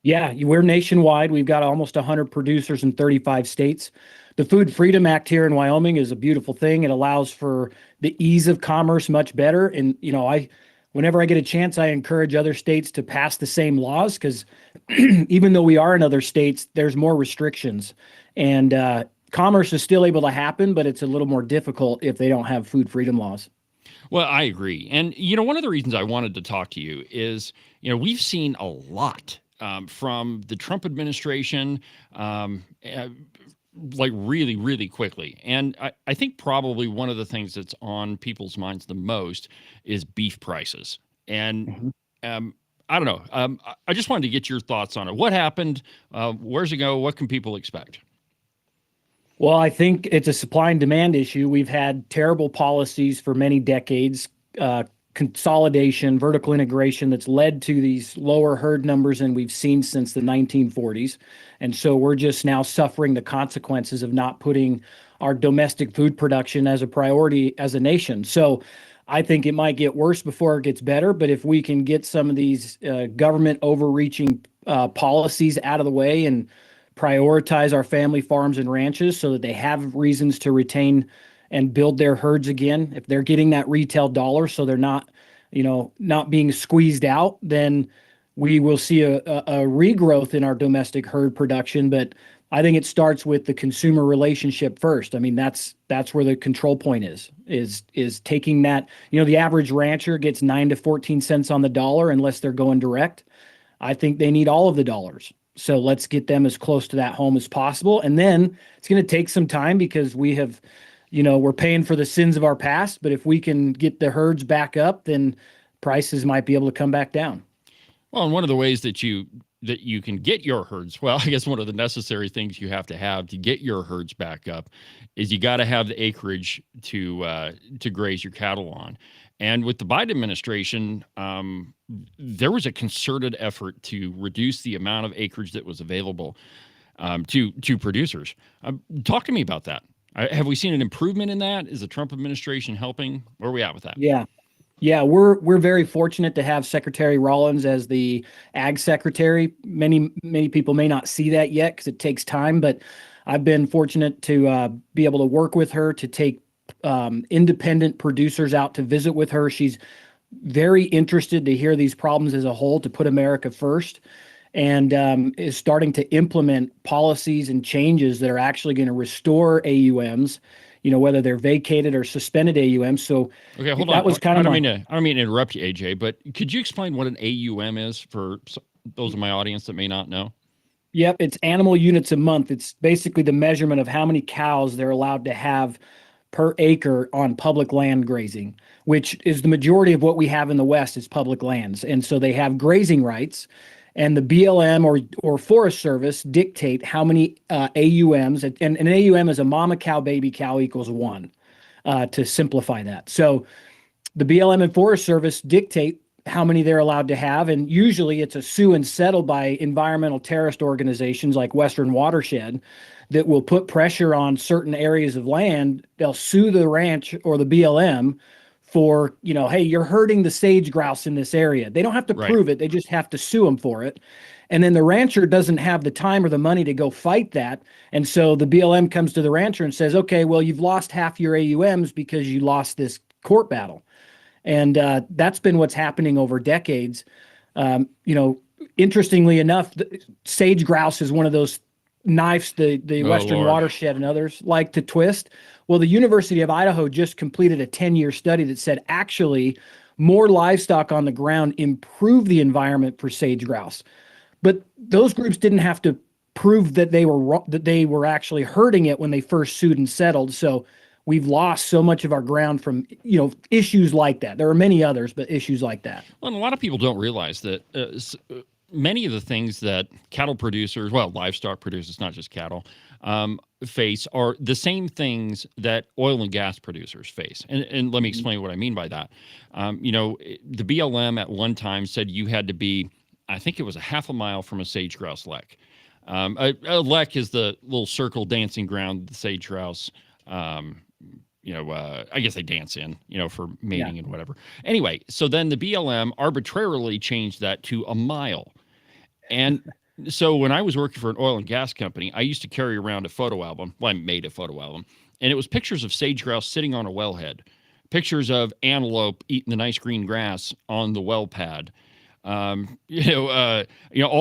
Yeah, we're nationwide. We've got almost 100 producers in 35 states. The Food Freedom Act here in Wyoming is a beautiful thing. It allows for the ease of commerce much better. And, whenever I get a chance, I encourage other states to pass the same laws because even though we are in other states, there's more restrictions. And commerce is still able to happen, but it's a little more difficult if they don't have food freedom laws. Well, I agree. And, one of the reasons I wanted to talk to you is, we've seen a lot from the Trump administration, like really, really quickly. And I think probably one of the things that's on people's minds the most is beef prices. And I don't know. I just wanted to get your thoughts on it. What happened? Where's it go? What can people expect? Well, I think it's a supply and demand issue. We've had terrible policies for many decades, consolidation, vertical integration that's led to these lower herd numbers than we've seen since the 1940s. And so we're just now suffering the consequences of not putting our domestic food production as a priority as a nation. So I think it might get worse before it gets better. But if we can get some of these government overreaching policies out of the way and prioritize our family farms and ranches so that they have reasons to retain and build their herds again, if they're getting that retail dollar so they're not being squeezed out, then we will see a regrowth in our domestic herd production. But I think it starts with the consumer relationship first. I mean, that's where the control point is taking that. The average rancher gets 9 to 14 cents on the dollar unless they're going direct. I think they need all of the dollars. So let's get them as close to that home as possible. And then it's going to take some time because we're paying for the sins of our past. But if we can get the herds back up, then prices might be able to come back down. Well, and one of the ways that you can get your herds, well, I guess one of the necessary things you have to get your herds back up is you got to have the acreage to graze your cattle on. And with the Biden administration, there was a concerted effort to reduce the amount of acreage that was available to producers. Talk to me about that. Have we seen an improvement in that? Is the Trump administration helping? Where are we at with that? Yeah, we're very fortunate to have Secretary Rollins as the Ag Secretary. Many people may not see that yet because it takes time, but I've been fortunate to be able to work with her to take independent producers out to visit with her. She's very interested to hear these problems as a whole, to put America first, and is starting to implement policies and changes that are actually going to restore AUMs, whether they're vacated or suspended AUMs. So okay, hold that on. was kind I of don't mean to interrupt you, AJ, but could you explain what an AUM is for those in my audience that may not know? Yep, it's animal units a month. It's basically the measurement of how many cows they're allowed to have per acre on public land grazing, which is the majority of what we have in the West is public lands. And so they have grazing rights. and the BLM or Forest Service dictate how many AUMs, and an AUM is a mama cow, baby cow equals 1, to simplify that. So the BLM and Forest Service dictate how many they're allowed to have, and usually it's a sue and settle by environmental terrorist organizations like Western Watershed that will put pressure on certain areas of land. They'll sue the ranch or the BLM for, hey, you're hurting the sage grouse in this area. They don't have to prove it. They just have to sue them for it. And then the rancher doesn't have the time or the money to go fight that. And so the BLM comes to the rancher and says, okay, well, you've lost half your AUMs because you lost this court battle. And that's been what's happening over decades. Interestingly enough, sage grouse is one of those knives the Western Watershed and others like to twist. Well, the University of Idaho just completed a 10-year study that said actually more livestock on the ground improve the environment for sage grouse. But those groups didn't have to prove that they were actually hurting it when they first sued and settled. So we've lost so much of our ground from, issues like that. There are many others, but issues like that. Well, and a lot of people don't realize that many of the things that cattle producers, livestock producers, not just cattle, face are the same things that oil and gas producers face. And let me explain what I mean by that. The BLM at one time said you had to be, I think it was a half a mile from a sage grouse lek. A lek is the little circle dancing ground the sage grouse I guess they dance in, for mating and whatever. Anyway, so then the BLM arbitrarily changed that to a mile. And so when I was working for an oil and gas company, I used to carry around a photo album. Well, I made a photo album. And it was pictures of sage grouse sitting on a wellhead, pictures of antelope eating the nice green grass on the well pad, all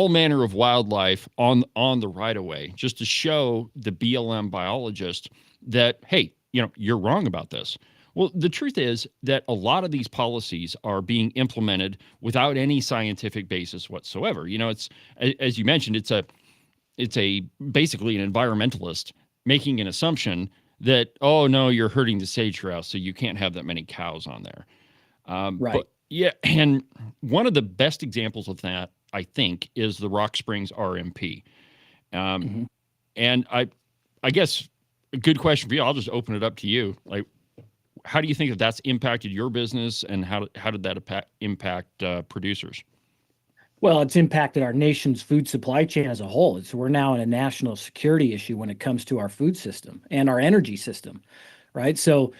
manner of wildlife on the right of way, just to show the BLM biologist that, hey, you're wrong about this. Well, the truth is that a lot of these policies are being implemented without any scientific basis whatsoever. It's, as you mentioned, it's a basically an environmentalist making an assumption that, oh no, you're hurting the sage grouse, so you can't have that many cows on there. Right. But, yeah, and one of the best examples of that, I think, is the Rock Springs RMP. And I guess a good question for you. I'll just open it up to you. Like, how do you think that that's impacted your business, and how did that impact producers? Well, it's impacted our nation's food supply chain as a whole. We're now in a national security issue when it comes to our food system and our energy system, right? So,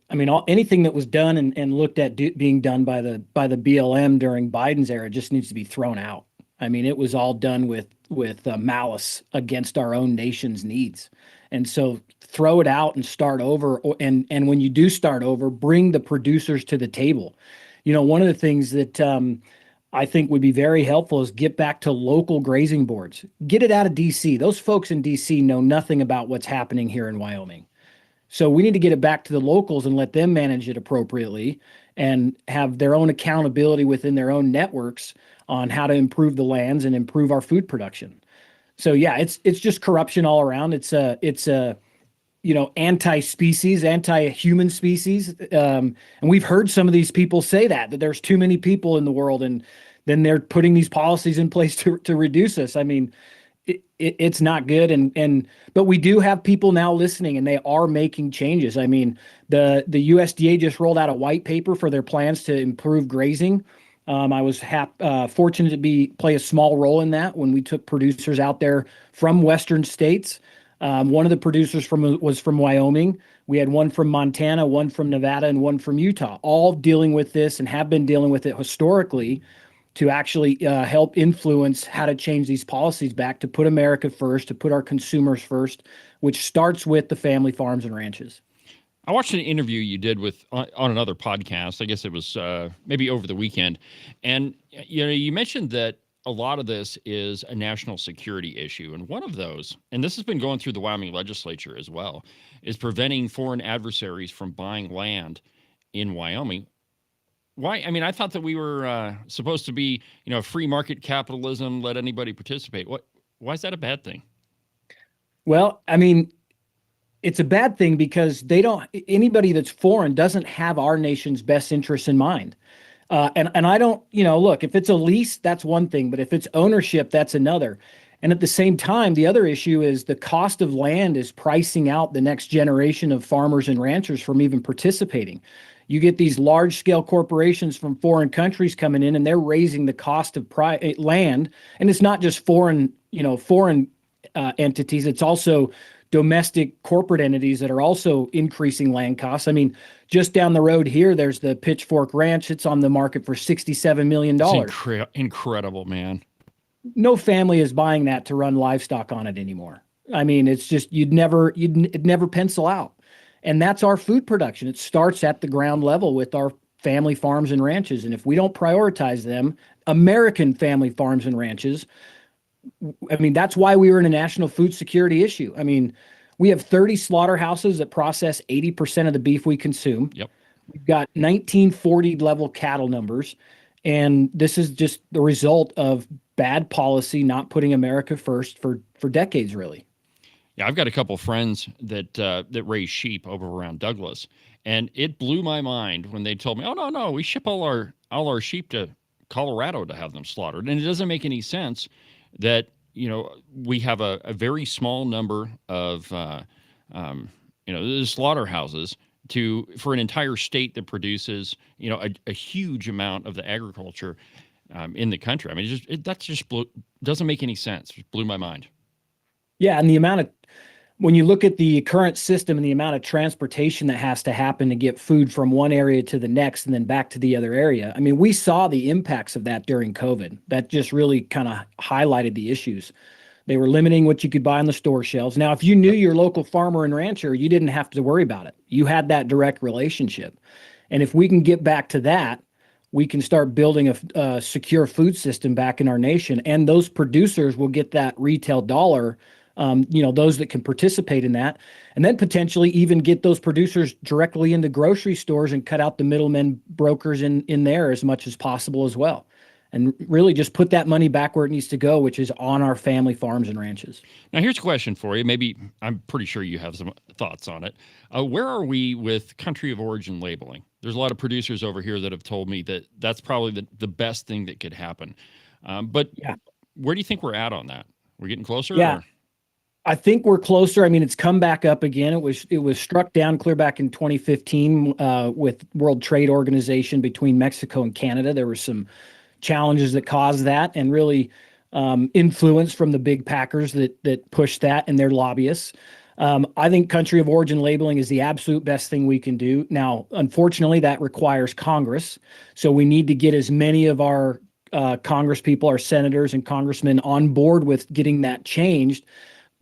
I mean, anything that was done and looked at being done by the BLM during Biden's era just needs to be thrown out. I mean, it was all done with malice against our own nation's needs. And so throw it out and start over. And when you do start over, bring the producers to the table. One of the things that I think would be very helpful is get back to local grazing boards. Get it out of D.C. Those folks in D.C. know nothing about what's happening here in Wyoming. So we need to get it back to the locals and let them manage it appropriately and have their own accountability within their own networks on how to improve the lands and improve our food production. So yeah, it's just corruption all around. It's a anti-species, anti-human species. And we've heard some of these people say that there's too many people in the world, and then they're putting these policies in place to reduce us. I mean, it's not good. But we do have people now listening, and they are making changes. I mean, the USDA just rolled out a white paper for their plans to improve grazing. I was fortunate to play a small role in that when we took producers out there from Western states. One of the producers was from Wyoming. We had one from Montana, one from Nevada, and one from Utah, all dealing with this and have been dealing with it historically to actually help influence how to change these policies back to put America first, to put our consumers first, which starts with the family farms and ranches. I watched an interview you did on another podcast. I guess it was maybe over the weekend. And, you mentioned that a lot of this is a national security issue. And one of those, and this has been going through the Wyoming legislature as well, is preventing foreign adversaries from buying land in Wyoming. Why? I mean, I thought that we were supposed to be, free market capitalism, let anybody participate. Why is that a bad thing? Well, I mean, it's a bad thing because anybody that's foreign doesn't have our nation's best interests in mind. And I don't, look, if it's a lease, that's one thing, but if it's ownership, that's another. And at the same time, the other issue is the cost of land is pricing out the next generation of farmers and ranchers from even participating. You get these large scale corporations from foreign countries coming in and they're raising the cost of land. And it's not just foreign entities. It's also domestic corporate entities that are also increasing land costs. I mean, just down the road here, there's the Pitchfork Ranch. It's on the market for $67 million. It's incredible, man. No family is buying that to run livestock on it anymore. I mean, it's just, it'd never pencil out. And that's our food production. It starts at the ground level with our family farms and ranches. And if we don't prioritize them, American family farms and ranches, I mean, that's why we were in a national food security issue. I mean, we have 30 slaughterhouses that process 80% of the beef we consume. Yep. We've got 1940 level cattle numbers. And this is just the result of bad policy, not putting America first for decades, really. Yeah, I've got a couple friends that raise sheep over around Douglas, and it blew my mind when they told me, "Oh no, we ship all our sheep to Colorado to have them slaughtered," and it doesn't make any sense that we have a very small number of slaughterhouses for an entire state that produces a huge amount of the agriculture in the country. I mean, doesn't make any sense. It blew my mind. Yeah, and when you look at the current system and the amount of transportation that has to happen to get food from one area to the next and then back to the other area, I mean, we saw the impacts of that during COVID. That just really kind of highlighted the issues. They were limiting what you could buy on the store shelves. Now, if you knew your local farmer and rancher, you didn't have to worry about it. You had that direct relationship. And if we can get back to that, we can start building a secure food system back in our nation. And those producers will get that retail dollar, those that can participate in that, and then potentially even get those producers directly into grocery stores and cut out the middlemen brokers in there as much as possible as well. And really just put that money back where it needs to go, which is on our family farms and ranches. Now, here's a question for you. Maybe I'm pretty sure you have some thoughts on it. Where are we with country of origin labeling? There's a lot of producers over here that have told me that that's probably the best thing that could happen. But yeah, where do you think we're at on that? We're getting closer? Yeah. Or? I think we're closer. I mean, it's come back up again. It was struck down clear back in 2015 with World Trade Organization between Mexico and Canada. There were some challenges that caused that, and really influence from the big packers that pushed that and their lobbyists. I think country of origin labeling is the absolute best thing we can do. Now, unfortunately, that requires Congress. So we need to get as many of our Congress people, our senators and congressmen on board with getting that changed.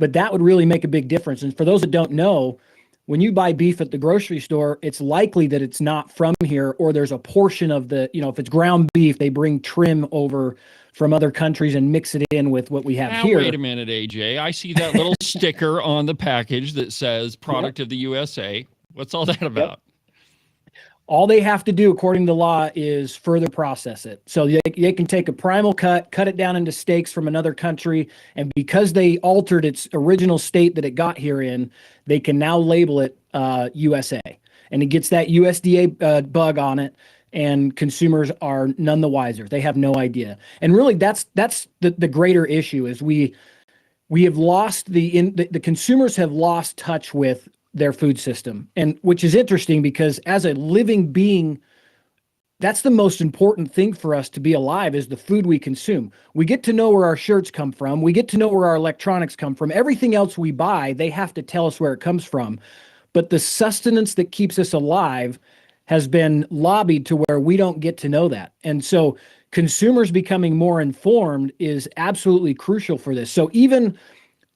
But that would really make a big difference. And for those that don't know, when you buy beef at the grocery store, it's likely that it's not from here, or there's a portion of the, if it's ground beef, they bring trim over from other countries and mix it in with what we have here. Wait a minute, AJ. I see that little sticker on the package that says product of the USA. What's all that about? Yep. All they have to do, according to law, is further process it. So they can take a primal cut it down into steaks from another country, and because they altered its original state that it got here in, they can now label it USA. And it gets that USDA bug on it, and consumers are none the wiser. They have no idea. And really, that's the greater issue is we have lost the consumers have lost touch with their food system, and which is interesting because as a living being, that's the most important thing for us to be alive is the food we consume. We get to know where our shirts come from. We get to know where our electronics come from. Everything else we buy, they have to tell us where it comes from. But the sustenance that keeps us alive has been lobbied to where we don't get to know that. And so consumers becoming more informed is absolutely crucial for this. So even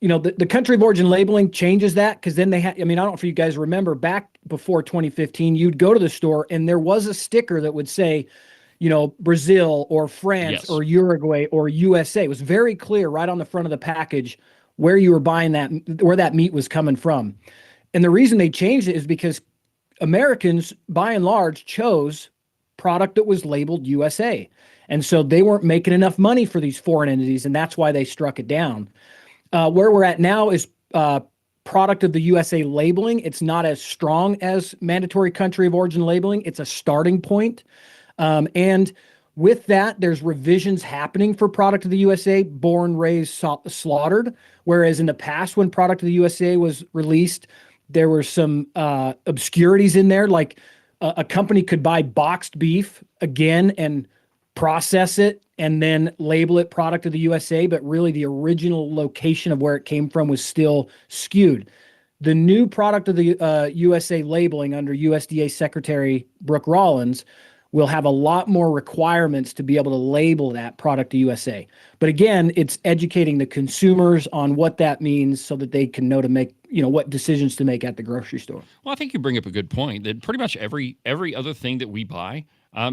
the country of origin labeling changes that, because then I don't know if you guys remember back before 2015, you'd go to the store and there was a sticker that would say, Brazil or France or Uruguay or USA. It was very clear right on the front of the package where you were buying that, where that meat was coming from. And the reason they changed it is because Americans, by and large, chose product that was labeled USA. And so they weren't making enough money for these foreign entities, and that's why they struck it down. Where we're at now is product of the USA labeling. It's not as strong as mandatory country of origin labeling. It's a starting point. And with that, there's revisions happening for Product of the USA, born, raised, slaughtered. Whereas in the past, when Product of the USA was released, there were some obscurities in there, like a company could buy boxed beef again and process it and then label it Product of the USA, but really the original location of where it came from was still skewed. The new Product of the USA labeling under USDA Secretary Brooke Rollins will have a lot more requirements to be able to label that Product of USA. But again, it's educating the consumers on what that means so that they can know to make, what decisions to make at the grocery store. Well, I think you bring up a good point that pretty much every other thing that we buy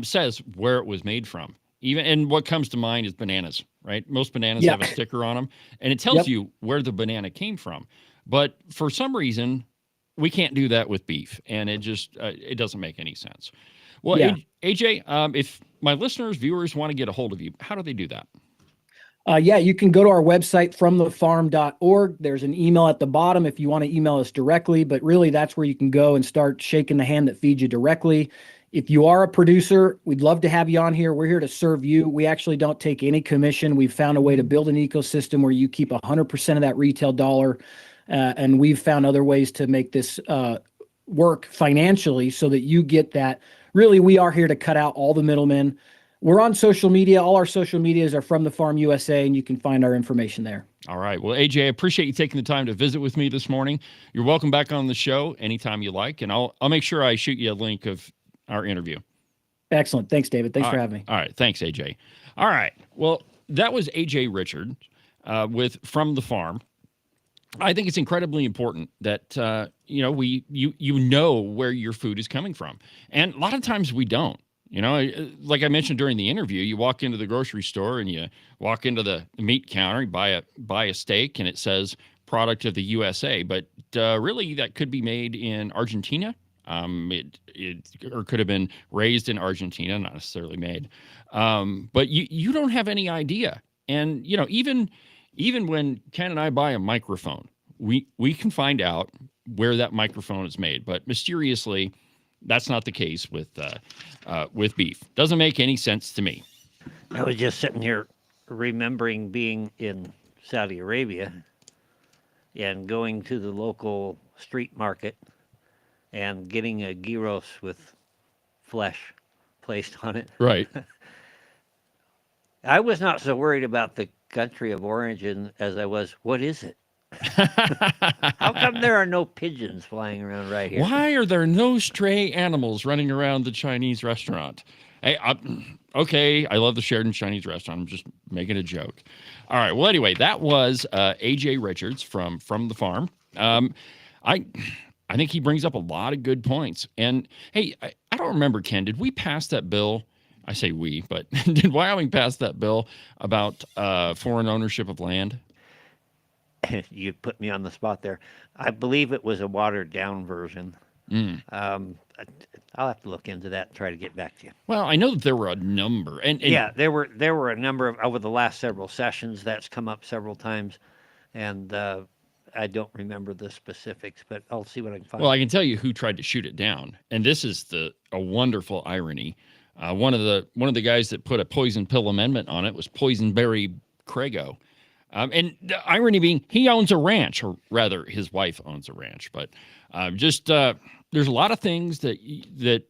says where it was made from. And what comes to mind is bananas, right? Most bananas have a sticker on them, and it tells you where the banana came from. But for some reason, we can't do that with beef, and it just it doesn't make any sense. Well, AJ, if my listeners, viewers want to get a hold of you, how do they do that? You can go to our website, fromthefarm.org. There's an email at the bottom if you want to email us directly, but really that's where you can go and start shaking the hand that feeds you directly. If you are a producer, we'd love to have you on here. We're here to serve you. We actually don't take any commission. We've found a way to build an ecosystem where you keep 100% of that retail dollar, and we've found other ways to make this work financially so that you get that. Really, we are here to cut out all the middlemen. We're on social media. All our social medias are From the Farm USA, and you can find our information there. All right. Well, AJ, I appreciate you taking the time to visit with me this morning. You're welcome back on the show anytime you like, and I'll make sure I shoot you a link of our interview. Excellent. Thanks, David. Thanks for having me. All right. Thanks, AJ. All right. Well, that was AJ Richard with From the Farm. I think it's incredibly important that you know where your food is coming from, and a lot of times we don't. Like I mentioned during the interview, you walk into the grocery store and you walk into the meat counter, you buy a steak, and it says Product of the USA, but really that could be made in Argentina. Or could have been raised in Argentina, not necessarily made. But you don't have any idea, and even when Ken and I buy a microphone, we can find out where that microphone is made. But mysteriously, that's not the case with beef. Doesn't make any sense to me. I was just sitting here remembering being in Saudi Arabia and going to the local street market and getting a gyros with flesh placed on it. Right. I was not so worried about the country of origin as I was, what is it? How come there are no pigeons flying around right here? Why are there no stray animals running around the Chinese restaurant? Hey, okay, I love the Sheridan Chinese restaurant. I'm just making a joke. All right. Well, anyway, that was AJ Richards from the Farm. I think he brings up a lot of good points. And hey, I don't remember, Ken, did we pass that bill? I say we, but did Wyoming pass that bill about foreign ownership of land? You put me on the spot there. I believe it was a watered down version. I'll have to look into that and try to get back to you. Well, I know that there were a number, and yeah, there were a number of over the last several sessions. That's come up several times, and I don't remember the specifics, but I'll see what I can find. Well, I can tell you who tried to shoot it down, and this is a wonderful irony. One of the guys that put a poison pill amendment on it was Poison Barry Crago. And the irony being, he owns a ranch, or rather, his wife owns a ranch. But there's a lot of things that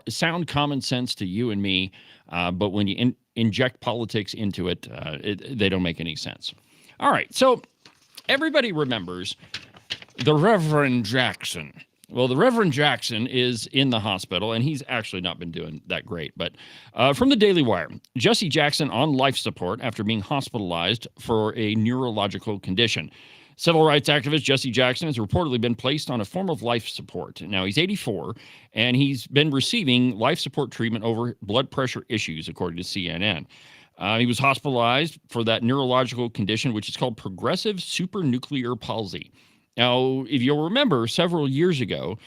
sound common sense to you and me, but when you inject politics into it, they don't make any sense. All right, so everybody remembers the Reverend Jackson. Well, the Reverend Jackson is in the hospital, and he's actually not been doing that great. But from the Daily Wire, Jesse Jackson on life support after being hospitalized for a neurological condition. Civil rights activist Jesse Jackson has reportedly been placed on a form of life support. Now, he's 84, and he's been receiving life support treatment over blood pressure issues, according to CNN. He was hospitalized for that neurological condition, which is called progressive supranuclear palsy. Now, if you'll remember, several years ago,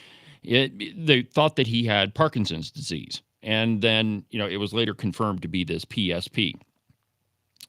they thought that he had Parkinson's disease. And then, it was later confirmed to be this PSP.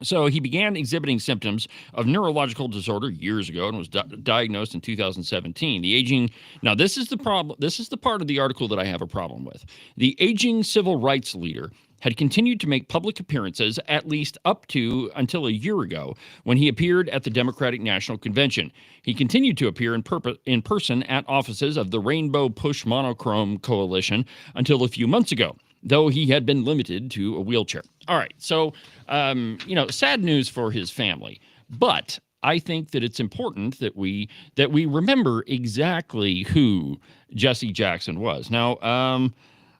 So he began exhibiting symptoms of neurological disorder years ago and was diagnosed in 2017. The aging, now this is the problem. This is the part of the article that I have a problem with. The aging civil rights leader had continued to make public appearances at least up to until a year ago when he appeared at the Democratic National Convention. He continued to appear in person at offices of the Rainbow Push Monochrome Coalition until a few months ago, though he had been limited to a wheelchair. All right, so, sad news for his family. But I think that it's important that we remember exactly who Jesse Jackson was. Now,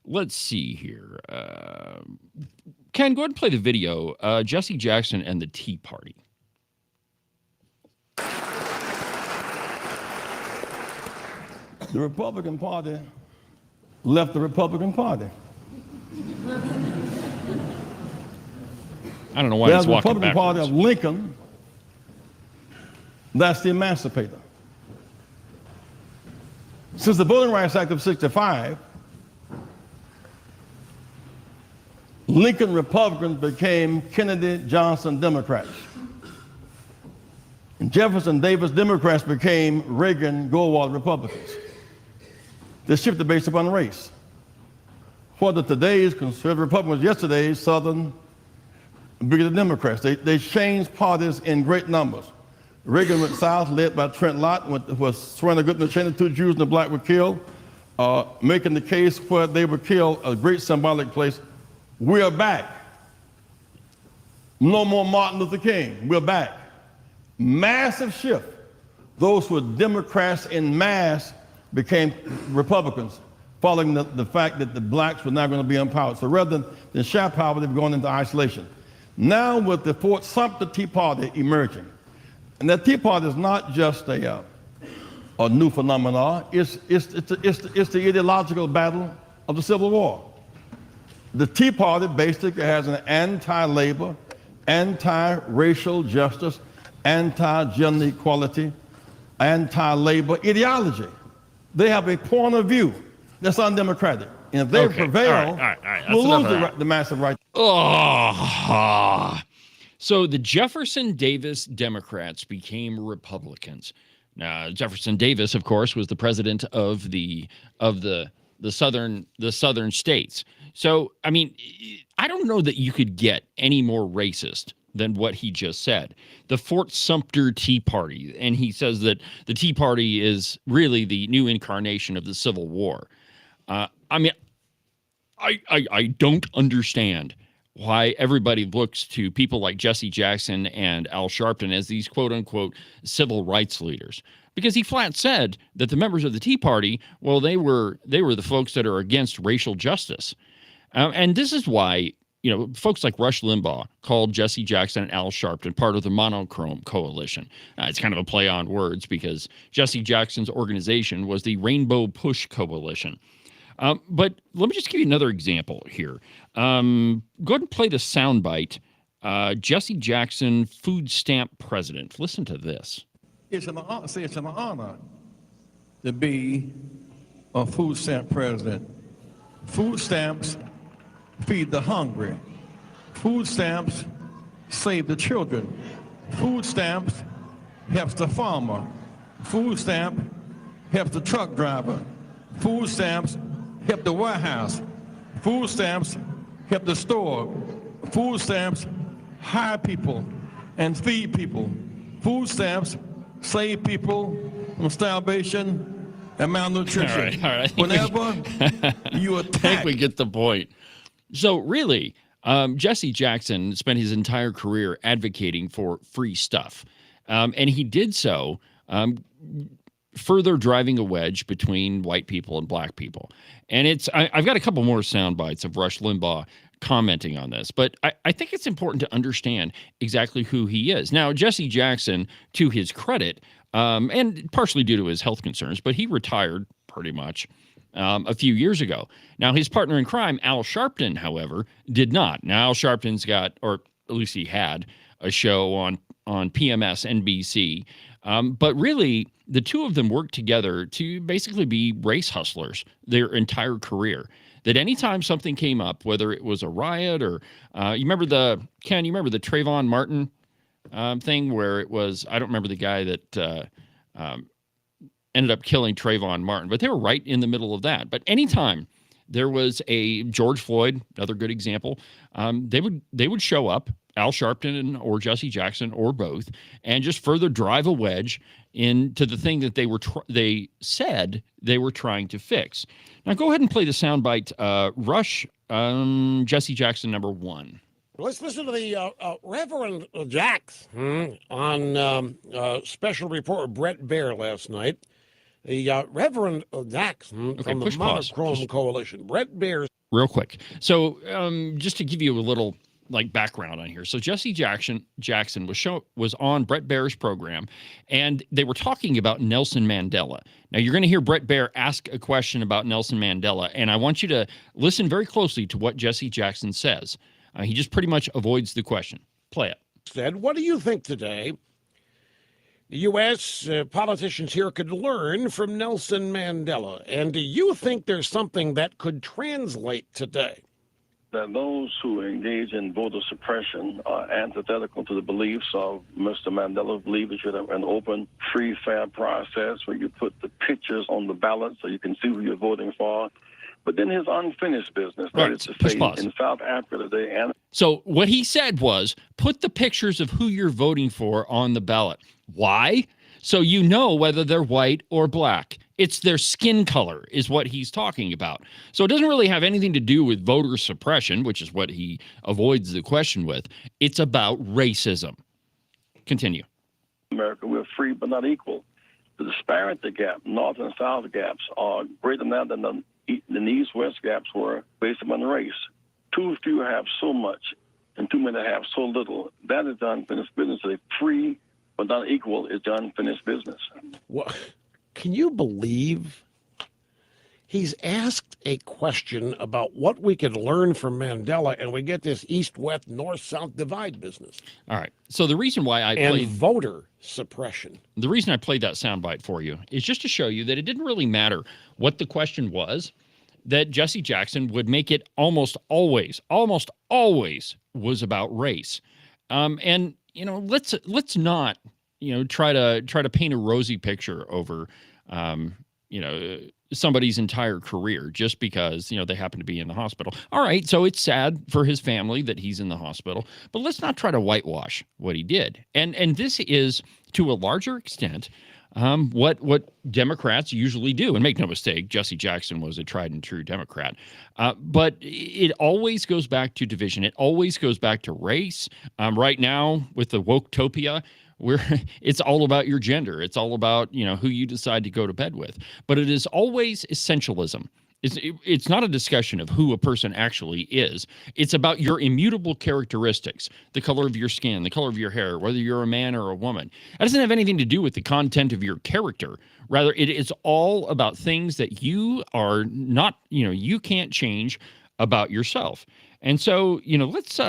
let's see here. Ken, go ahead and play the video. Jesse Jackson and the Tea Party. The Republican Party left the Republican Party. I don't know why There's he's the walking Republican Party backwards. of Lincoln. That's the emancipator. Since the Voting Rights Act of 65, Lincoln Republicans became Kennedy Johnson Democrats. And Jefferson Davis Democrats became Reagan Goldwater Republicans. They shifted based upon race. Whether today's conservative Republicans, yesterday's Southern bigoted Democrats, they changed parties in great numbers. Reagan went south, led by Trent Lott, was swearing a good in the chain, 2 Jews and a black were killed, making the case where they were killed, a great symbolic place. We are back. No more Martin Luther King. We're back. Massive shift. Those who were Democrats in mass became Republicans, following the fact that the blacks were not going to be empowered. So rather than share power, they've gone into isolation. Now with the Fort Sumter Tea Party emerging, and that Tea Party is not just a new phenomenon, it's the ideological battle of the Civil War. The Tea Party basically has an anti-labor, anti-racial justice, anti-gender equality, anti-labor ideology. They have a point of view that's undemocratic. And if they prevail, all right. we'll lose the massive right. Oh, so the Jefferson Davis Democrats became Republicans. Now, Jefferson Davis, of course, was the president of the southern states. So, I mean, I don't know that you could get any more racist than what he just said. The Fort Sumter Tea Party, and he says that the Tea Party is really the new incarnation of the Civil War. I mean, I don't understand why everybody looks to people like Jesse Jackson and Al Sharpton as these quote-unquote civil rights leaders. Because he flat said that the members of the Tea Party, well, they were the folks that are against racial justice. And this is why, folks like Rush Limbaugh called Jesse Jackson and Al Sharpton part of the Monochrome Coalition. It's kind of a play on words because Jesse Jackson's organization was the Rainbow Push Coalition. But let me just give you another example here. Go ahead and play the soundbite. Jesse Jackson, food stamp president. Listen to this. It's an honor to be a food stamp president. Food stamps feed the hungry. Food stamps save the children. Food stamps helps the farmer. Food stamp helps the truck driver. Food stamps help the warehouse. Food stamps help the store. Food stamps hire people and feed people. Food stamps save people from starvation and malnutrition. All right. Whenever you I attack, think we get the point. So really, Jesse Jackson spent his entire career advocating for free stuff. And he did so further driving a wedge between white people and black people. And I've got a couple more sound bites of Rush Limbaugh commenting on this, but I think it's important to understand exactly who he is. Now, Jesse Jackson, to his credit, and partially due to his health concerns, but he retired pretty much a few years ago. Now, his partner in crime, Al Sharpton, however, did not. Now, Al Sharpton's got, or at least he had, a show on PMS NBC. But really, the two of them worked together to basically be race hustlers their entire career. That anytime something came up, whether it was a riot or you remember the Trayvon Martin thing where it was, I don't remember the guy that ended up killing Trayvon Martin, but they were right in the middle of that. But anytime There was a George Floyd, another good example. They would show up, Al Sharpton or Jesse Jackson or both, and just further drive a wedge into the thing that they said they were trying to fix. Now go ahead and play the soundbite. Rush, Jesse Jackson #1. Let's listen to the Reverend Jax on special reporter Brett Baer last night. The Reverend Jax from the Monochrome Coalition. Brett Baer. Real quick. So just to give you a little background on here. So Jesse Jackson was on Brett Baer's program, and they were talking about Nelson Mandela. Now you're going to hear Brett Baer ask a question about Nelson Mandela, and I want you to listen very closely to what Jesse Jackson says. He just pretty much avoids the question. Play it. Said, what do you think today the U.S. Politicians here could learn from Nelson Mandela? And do you think there's something that could translate today? That those who engage in voter suppression are antithetical to the beliefs of Mr. Mandela, believe it should have an open, free, fair process where you put the pictures on the ballot so you can see who you're voting for. But then his unfinished business, that is to say, in South Africa today. So what he said was, put the pictures of who you're voting for on the ballot. Why? So you know whether they're white or black. It's their skin color is what he's talking about. So it doesn't really have anything to do with voter suppression, which is what he avoids the question with. It's about racism. Continue. America, we're free but not equal. The disparity gap, North and South gaps, are greater now than the East-West gaps were based upon race. Too few have so much, and too many have so little. That is the unfinished business. A free but not equal is the unfinished business. Well, can you believe he's asked a question about what we could learn from Mandela, and we get this East-West, North-South divide business? All right. So the reason why I played voter suppression. The reason I played that soundbite for you is just to show you that it didn't really matter what the question was, that Jesse Jackson would make it almost always was about race. And let's not try to paint a rosy picture over somebody's entire career just because they happen to be in the hospital. All right, so it's sad for his family that he's in the hospital, but let's not try to whitewash what he did. And this is to a larger extent what Democrats usually do. And make no mistake, Jesse Jackson was a tried and true Democrat. But it always goes back to division. It always goes back to race. Right now with the Woketopia, where it's all about your gender. It's all about, who you decide to go to bed with. But it is always essentialism. It's not a discussion of who a person actually is. It's about your immutable characteristics, the color of your skin, the color of your hair, whether you're a man or a woman. That doesn't have anything to do with the content of your character. Rather, it is all about things that you are not, you can't change about yourself. And so, let's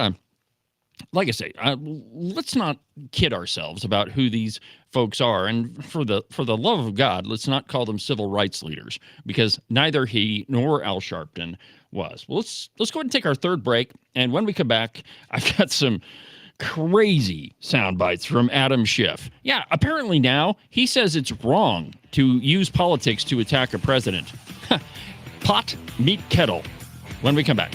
like I say, let's not kid ourselves about who these folks are. And for the love of God, let's not call them civil rights leaders, because neither he nor Al Sharpton was. Well, let's go ahead and take our third break. And when we come back, I've got some crazy sound bites from Adam Schiff. Yeah, apparently now he says it's wrong to use politics to attack a president. Pot, meet kettle. When we come back.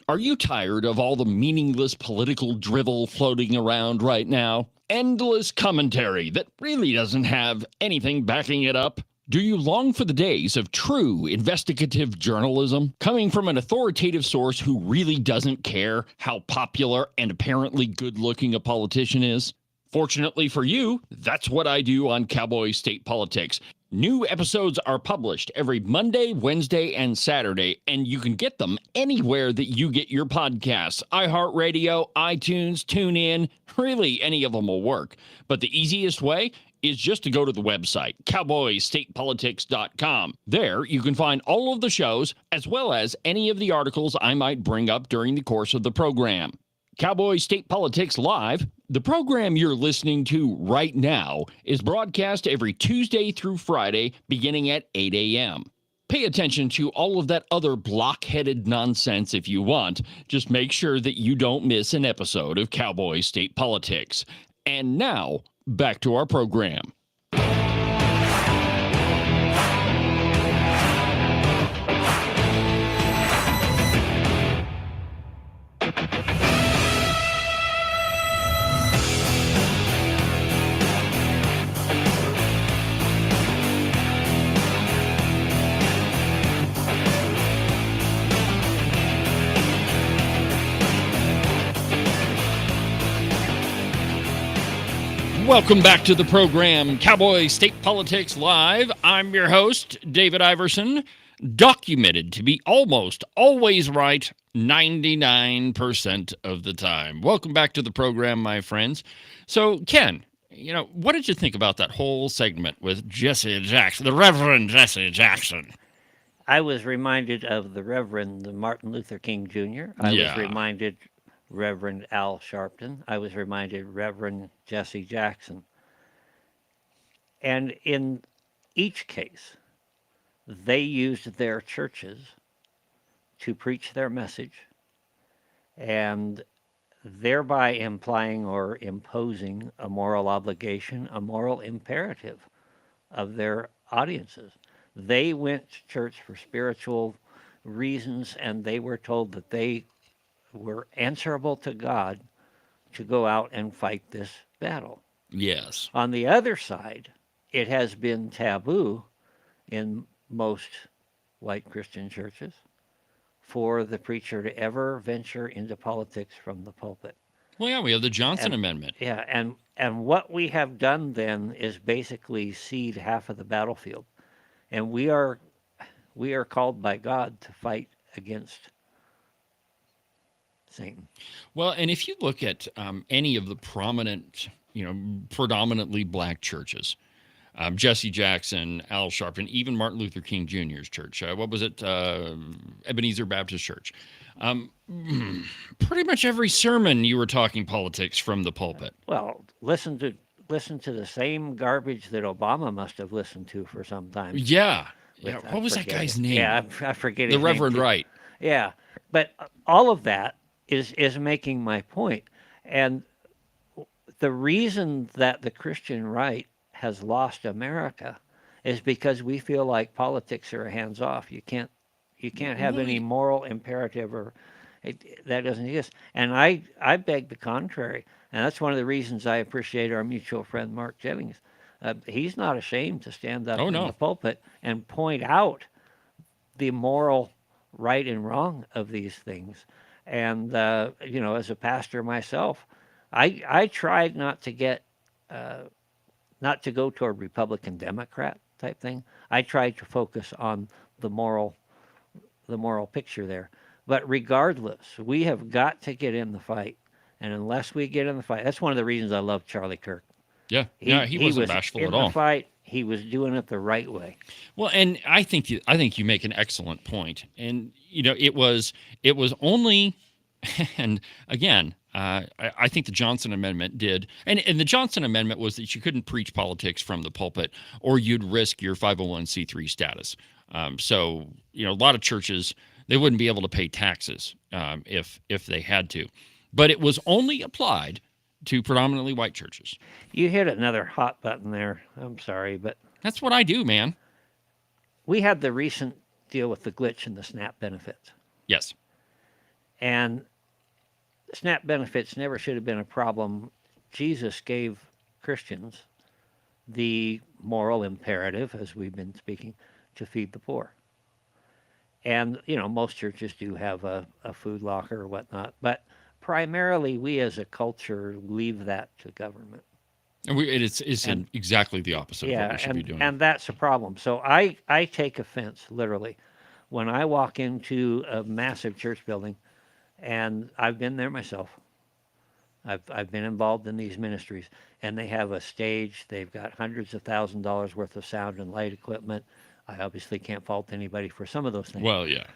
Are you tired of all the meaningless political drivel floating around right now? Endless commentary that really doesn't have anything backing it up? Do you long for the days of true investigative journalism coming from an authoritative source who really doesn't care how popular and apparently good-looking a politician is? Fortunately for you, that's what I do on Cowboy State Politics. New episodes are published every Monday, Wednesday, and Saturday, and you can get them anywhere that you get your podcasts. iHeartRadio, iTunes, TuneIn, really any of them will work. But the easiest way is just to go to the website, cowboystatepolitics.com. There, you can find all of the shows, as well as any of the articles I might bring up during the course of the program. Cowboy State Politics Live, the program you're listening to right now, is broadcast every Tuesday through Friday, beginning at 8 a.m. Pay attention to all of that other block-headed nonsense if you want. Just make sure that you don't miss an episode of Cowboy State Politics. And now, back to our program. Welcome back to the program, Cowboy State Politics Live. I'm your host, David Iverson, documented to be almost always right 99% of the time. Welcome back to the program, my friends. So, Ken, what did you think about that whole segment with Jesse Jackson, the Reverend Jesse Jackson? I was reminded of the Reverend Martin Luther King Jr. I was reminded Reverend Al Sharpton. I was reminded Reverend Jesse Jackson. And in each case, they used their churches to preach their message and thereby implying or imposing a moral obligation, a moral imperative of their audiences. They went to church for spiritual reasons, and they were told that they were answerable to God to go out and fight this battle. Yes. On the other side, it has been taboo in most white Christian churches for the preacher to ever venture into politics from the pulpit. Well, yeah, we have the Johnson Amendment. Yeah, and what we have done then is basically cede half of the battlefield. And we are called by God to fight against Satan. Well, and if you look at any of the prominent, predominantly black churches, Jesse Jackson, Al Sharpton, even Martin Luther King Jr.'s church, what was it? Ebenezer Baptist Church. Pretty much every sermon you were talking politics from the pulpit. Well, listen to the same garbage that Obama must have listened to for some time. Yeah. What was that guy's name? Yeah, I forget his The name. Reverend Wright. Yeah, but all of that is making my point. And the reason that the Christian right has lost America is because we feel like politics are hands off. You can't have any moral imperative that doesn't exist. And I beg the contrary. And that's one of the reasons I appreciate our mutual friend Mark Jennings. He's not ashamed to stand up in the pulpit and point out the moral right and wrong of these things. And, as a pastor myself, I tried not to go toward Republican Democrat type thing. I tried to focus on the moral picture there. But regardless, we have got to get in the fight. And unless we get in the fight, that's one of the reasons I love Charlie Kirk. Yeah, he wasn't bashful at all. In the fight, he was doing it the right way. Well, and I think you make an excellent point. And it was only, and again, I think the Johnson Amendment did, and the Johnson Amendment was that you couldn't preach politics from the pulpit, or you'd risk your 501c3 status. So a lot of churches, they wouldn't be able to pay taxes if they had to, but it was only applied to predominantly white churches. You hit another hot button there. I'm sorry, but that's what I do, man. We had the recent deal with the glitch in the SNAP benefits. Yes. And SNAP benefits never should have been a problem. Jesus gave Christians the moral imperative, as we've been speaking, to feed the poor. And, most churches do have a food locker or whatnot, but primarily we as a culture leave that to government. And it's exactly the opposite of what we should be doing. And that's a problem. So I take offense, literally, when I walk into a massive church building, and I've been there myself. I've been involved in these ministries, and they have a stage. They've got hundreds of $1,000s worth of sound and light equipment. I obviously can't fault anybody for some of those things. Well, yeah.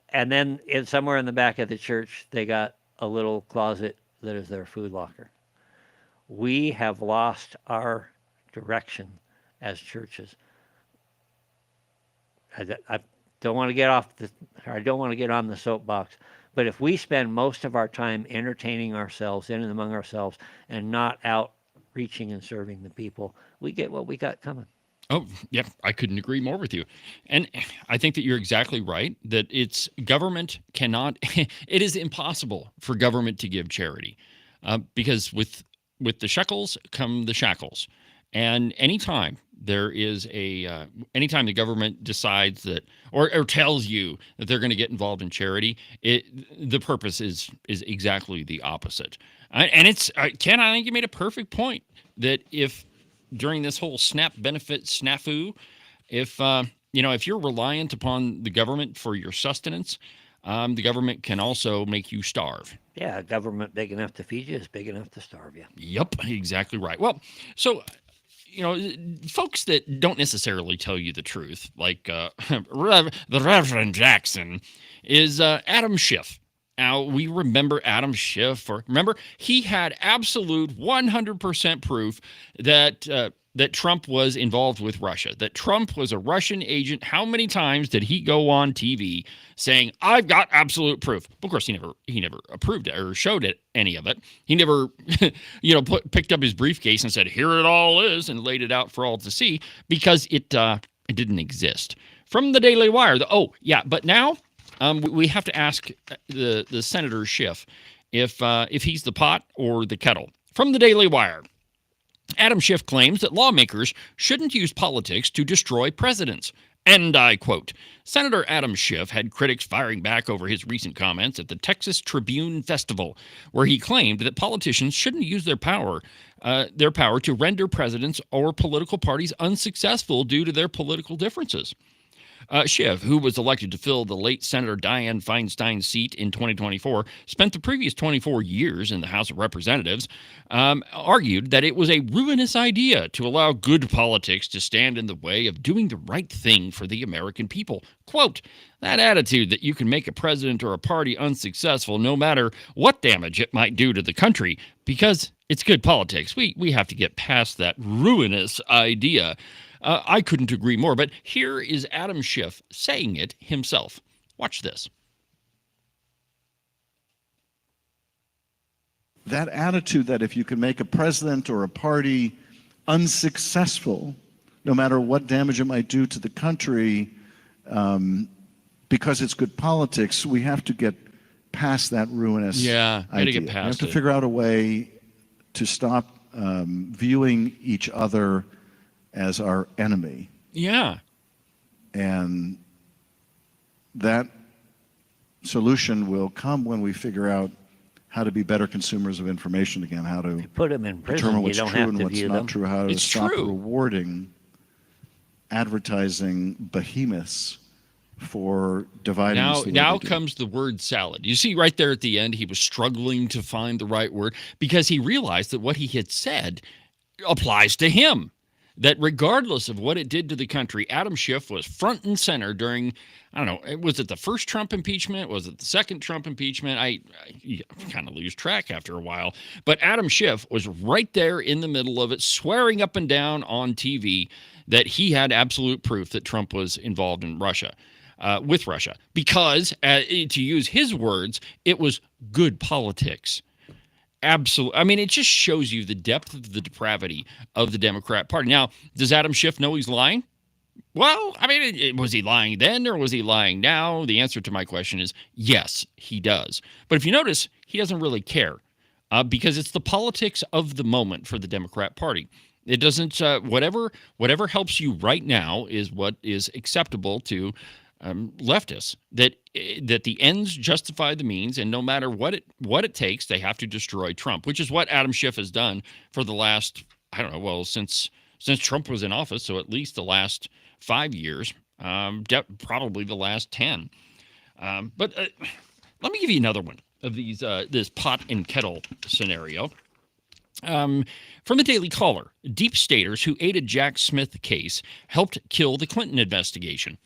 And then somewhere in the back of the church, they got a little closet that is their food locker. We have lost our direction as churches. I don't want to get I don't want to get on the soapbox, but if we spend most of our time entertaining ourselves in and among ourselves and not out reaching and serving the people, we get what we got coming. Oh, yeah, I couldn't agree more with you. And I think that you're exactly right, that government cannot, it is impossible for government to give charity because with the shekels come the shackles. And anytime there is anytime the government decides that, or tells you that they're going to get involved in charity, the purpose is exactly the opposite. And Ken, I think you made a perfect point that if during this whole SNAP benefit snafu, if you're reliant upon the government for your sustenance, the government can also make you starve. Yeah, a government big enough to feed you is big enough to starve you. Yep, exactly right. Well, so, folks that don't necessarily tell you the truth, like the Reverend Jackson, is Adam Schiff. Now, we remember Adam Schiff. Remember, he had absolute 100% proof that Trump was involved with Russia, that Trump was a Russian agent. How many times did he go on TV saying, "I've got absolute proof"? Of course, he never approved it or showed it, any of it. He never, picked up his briefcase and said, "Here it all is," and laid it out for all to see, because it didn't exist. From the Daily Wire. But now we have to ask the Senator Schiff if he's the pot or the kettle. From the Daily Wire. Adam Schiff claims that lawmakers shouldn't use politics to destroy presidents. And I quote, Senator Adam Schiff had critics firing back over his recent comments at the Texas Tribune Festival, where he claimed that politicians shouldn't use their power to render presidents or political parties unsuccessful due to their political differences. Schiff, who was elected to fill the late Senator Dianne Feinstein's seat in 2024, spent the previous 24 years in the House of Representatives, argued that it was a ruinous idea to allow good politics to stand in the way of doing the right thing for the American people. Quote, that attitude that you can make a president or a party unsuccessful no matter what damage it might do to the country, because it's good politics. We have to get past that ruinous idea. I couldn't agree more, but here is Adam Schiff saying it himself. Watch this. That attitude that if you can make a president or a party unsuccessful, no matter what damage it might do to the country, because it's good politics, we have to get past that ruinous idea. Get past we have to figure out a way to stop viewing each other as our enemy. Yeah. And that solution will come when we figure out how to be better consumers of information again, how to put them in prison, determine what's you don't true have and to what's view not them. true, how to It's stop true. rewarding advertising behemoths for dividing us the way Now they do. comes the word salad. You see right there at the end, he was struggling to find the right word because he realized that what he had said applies to him. That regardless of what it did to the country, Adam Schiff was front and center during, I don't know, was it the first Trump impeachment? Was it the second Trump impeachment? I kind of lose track after a while. But Adam Schiff was right there in the middle of it, swearing up and down on TV that he had absolute proof that Trump was involved in Russia, with Russia. Because, to use his words, it was good politics. Absolutely. I mean, it just shows you the depth of the depravity of the Democrat Party. Now, does Adam Schiff know he's lying? Well, I mean, was he lying then or was he lying now? The answer to my question is yes, he does. But if you notice, he doesn't really care because it's the politics of the moment for the Democrat Party. It doesn't, whatever helps you right now is what is acceptable to leftists that the ends justify the means, and no matter what it takes, they have to destroy Trump, which is what Adam Schiff has done for the last, I don't know, well, since Trump was in office, so at least the last 5 years, probably the last 10. But let me give you another one of these this pot and kettle scenario. From the Daily Caller, deep staters who aided Jack Smith case helped kill the Clinton investigation.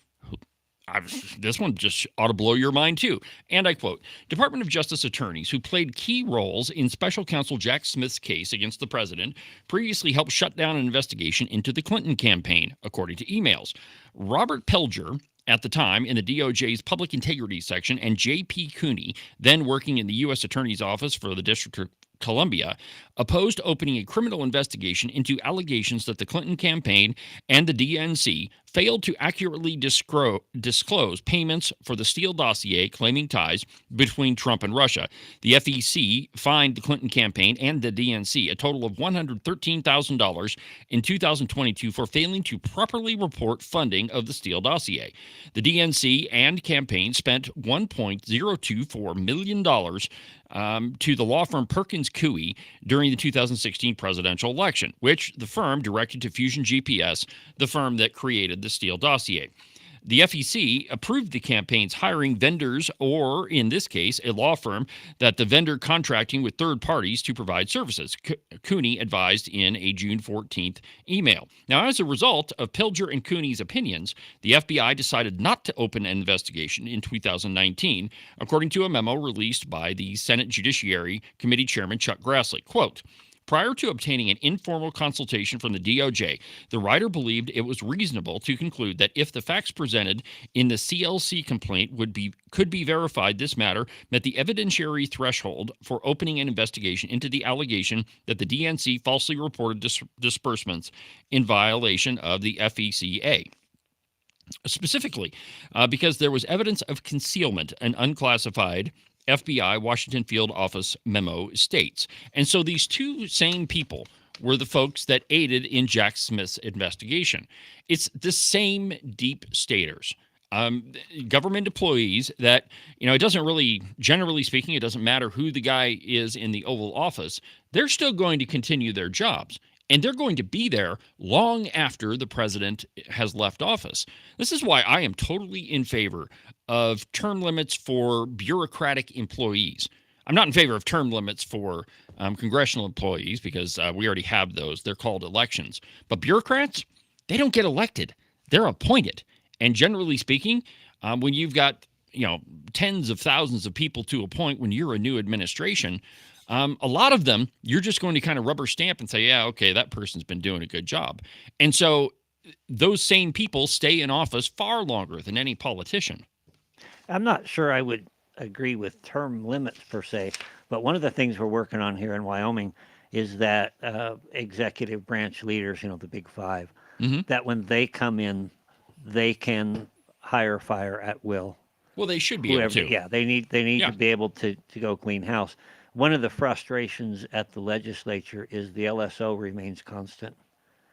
This one just ought to blow your mind, too. And I quote, Department of Justice attorneys who played key roles in special counsel Jack Smith's case against the president previously helped shut down an investigation into the Clinton campaign, according to emails. Robert Pelger, at the time in the DOJ's Public Integrity Section, and J.P. Cooney, then working in the U.S. Attorney's Office for the District of Columbia, opposed opening a criminal investigation into allegations that the Clinton campaign and the DNC failed to accurately disclose payments for the Steele dossier claiming ties between Trump and Russia. The FEC fined the Clinton campaign and the DNC a total of $113,000 in 2022 for failing to properly report funding of the Steele dossier. The DNC and campaign spent $1.024 million to the law firm Perkins Coie during the 2016 presidential election, which the firm directed to Fusion GPS, the firm that created the Steele dossier. The FEC approved the campaign's hiring vendors, or in this case, a law firm that the vendor contracting with third parties to provide services, Cooney advised in a June 14th email. Now, as a result of Pelger and Cooney's opinions, the FBI decided not to open an investigation in 2019, according to a memo released by the Senate Judiciary Committee Chairman Chuck Grassley. Quote, prior to obtaining an informal consultation from the DOJ, the writer believed it was reasonable to conclude that if the facts presented in the CLC complaint could be verified, this matter met the evidentiary threshold for opening an investigation into the allegation that the DNC falsely reported disbursements in violation of the FECA. Specifically, because there was evidence of concealment, an unclassified FBI Washington Field Office memo states. And so these two same people were the folks that aided in Jack Smith's investigation. It's the same deep staters, government employees that, it doesn't really, generally speaking, it doesn't matter who the guy is in the Oval Office. They're still going to continue their jobs. And they're going to be there long after the president has left office. This is why I am totally in favor of term limits for bureaucratic employees. I'm not in favor of term limits for congressional employees because we already have those. They're called elections. But bureaucrats, they don't get elected. They're appointed. And generally speaking, when you've got tens of thousands of people to appoint when you're a new administration, a lot of them, you're just going to kind of rubber stamp and say, yeah, okay, that person's been doing a good job. And so those same people stay in office far longer than any politician. I'm not sure I would agree with term limits per se, but one of the things we're working on here in Wyoming is that executive branch leaders, the big five, that when they come in, they can hire, fire at will. Well, they should be able to. Yeah, they need to be able to go clean house. One of the frustrations at the legislature is the LSO remains constant.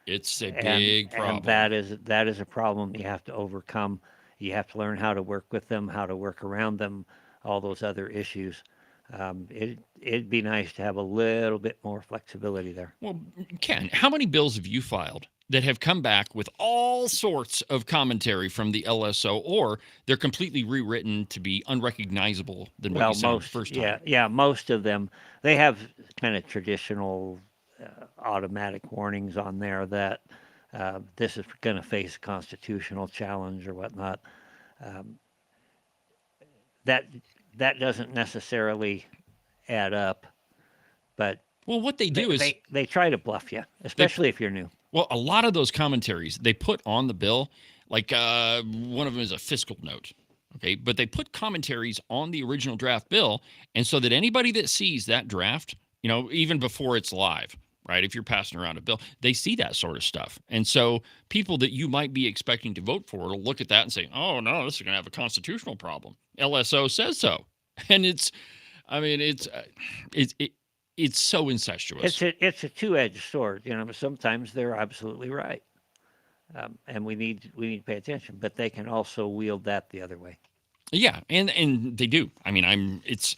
It's a big problem. And that is a problem you have to overcome. You have to learn how to work with them, how to work around them, all those other issues. It'd be nice to have a little bit more flexibility there. Well, Ken, how many bills have you filed that have come back with all sorts of commentary from the LSO, or they're completely rewritten to be unrecognizable than what you saw the first time? Yeah, most of them. They have kind of traditional automatic warnings on there that this is going to face a constitutional challenge or whatnot. That doesn't necessarily add up, but what they do is they try to bluff you, especially if you're new. Well, a lot of those commentaries they put on the bill, like one of them is a fiscal note, okay? But they put commentaries on the original draft bill, and so that anybody that sees that draft, even before it's live, right? If you're passing around a bill, they see that sort of stuff. And so people that you might be expecting to vote for will look at that and say, oh, no, this is going to have a constitutional problem. LSO says so. And it's so incestuous. It's a two-edged sword. But sometimes they're absolutely right. and we need to pay attention. But they can also wield that the other way. Yeah, and they do. I mean, it's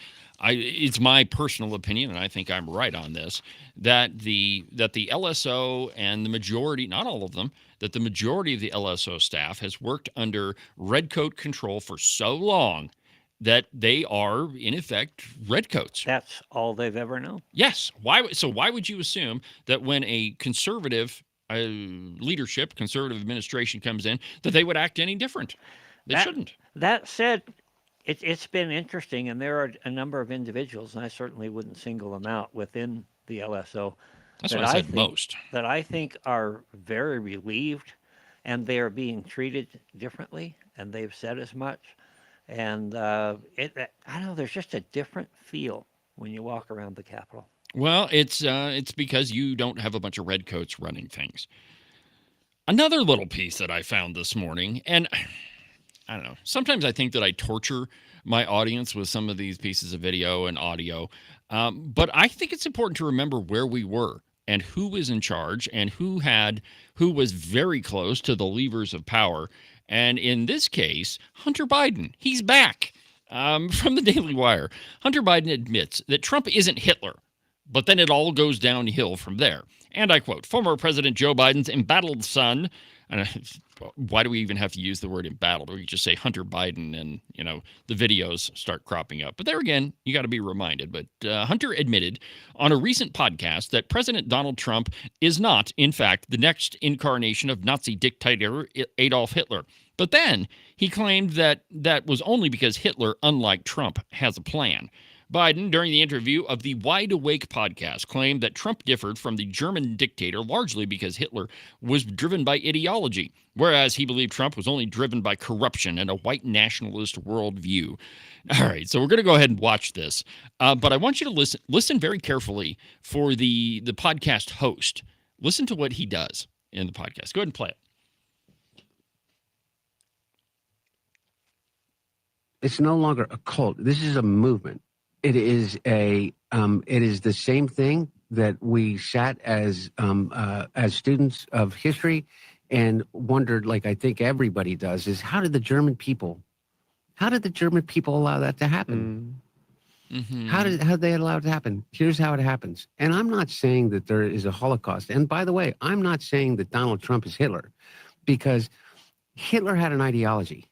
my personal opinion, and I think I'm right on this, that the LSO and the majority, not all of them, that the majority of the LSO staff has worked under redcoat control for so long that they are, in effect, redcoats. That's all they've ever known. Yes. Why would you assume that when a conservative leadership, conservative administration comes in, that they would act any different? They shouldn't. That said, it's been interesting, and there are a number of individuals, and I certainly wouldn't single them out within the LSO. That's what I said most. That I think are very relieved, and they are being treated differently, and they've said as much. And I don't know, there's just a different feel when you walk around the Capitol. Well, it's because you don't have a bunch of redcoats running things. Another little piece that I found this morning, and I don't know, sometimes I think that I torture my audience with some of these pieces of video and audio, but I think it's important to remember where we were and who was in charge and who was very close to the levers of power. And in this case, Hunter Biden, he's back. From the Daily Wire, Hunter Biden admits that Trump isn't Hitler, but then it all goes downhill from there. And I quote, former President Joe Biden's embattled son, and why do we even have to use the word embattled? We just say Hunter Biden and, the videos start cropping up. But there again, you got to be reminded. But Hunter admitted on a recent podcast that President Donald Trump is not, in fact, the next incarnation of Nazi dictator Adolf Hitler. But then he claimed that was only because Hitler, unlike Trump, has a plan. Biden, during the interview of the Wide Awake podcast, claimed that Trump differed from the German dictator largely because Hitler was driven by ideology, whereas he believed Trump was only driven by corruption and a white nationalist worldview. All right, so we're going to go ahead and watch this, but I want you to listen very carefully for the podcast host. Listen to what he does in the podcast. Go ahead and play it. It's no longer a cult. This is a movement. It is the same thing that we sat as students of history and wondered, like I think everybody does, is how did the German people allow that to happen? Mm-hmm. How did they allow it to happen? Here's how it happens. And I'm not saying that there is a Holocaust. And by the way, I'm not saying that Donald Trump is Hitler, because Hitler had an ideology,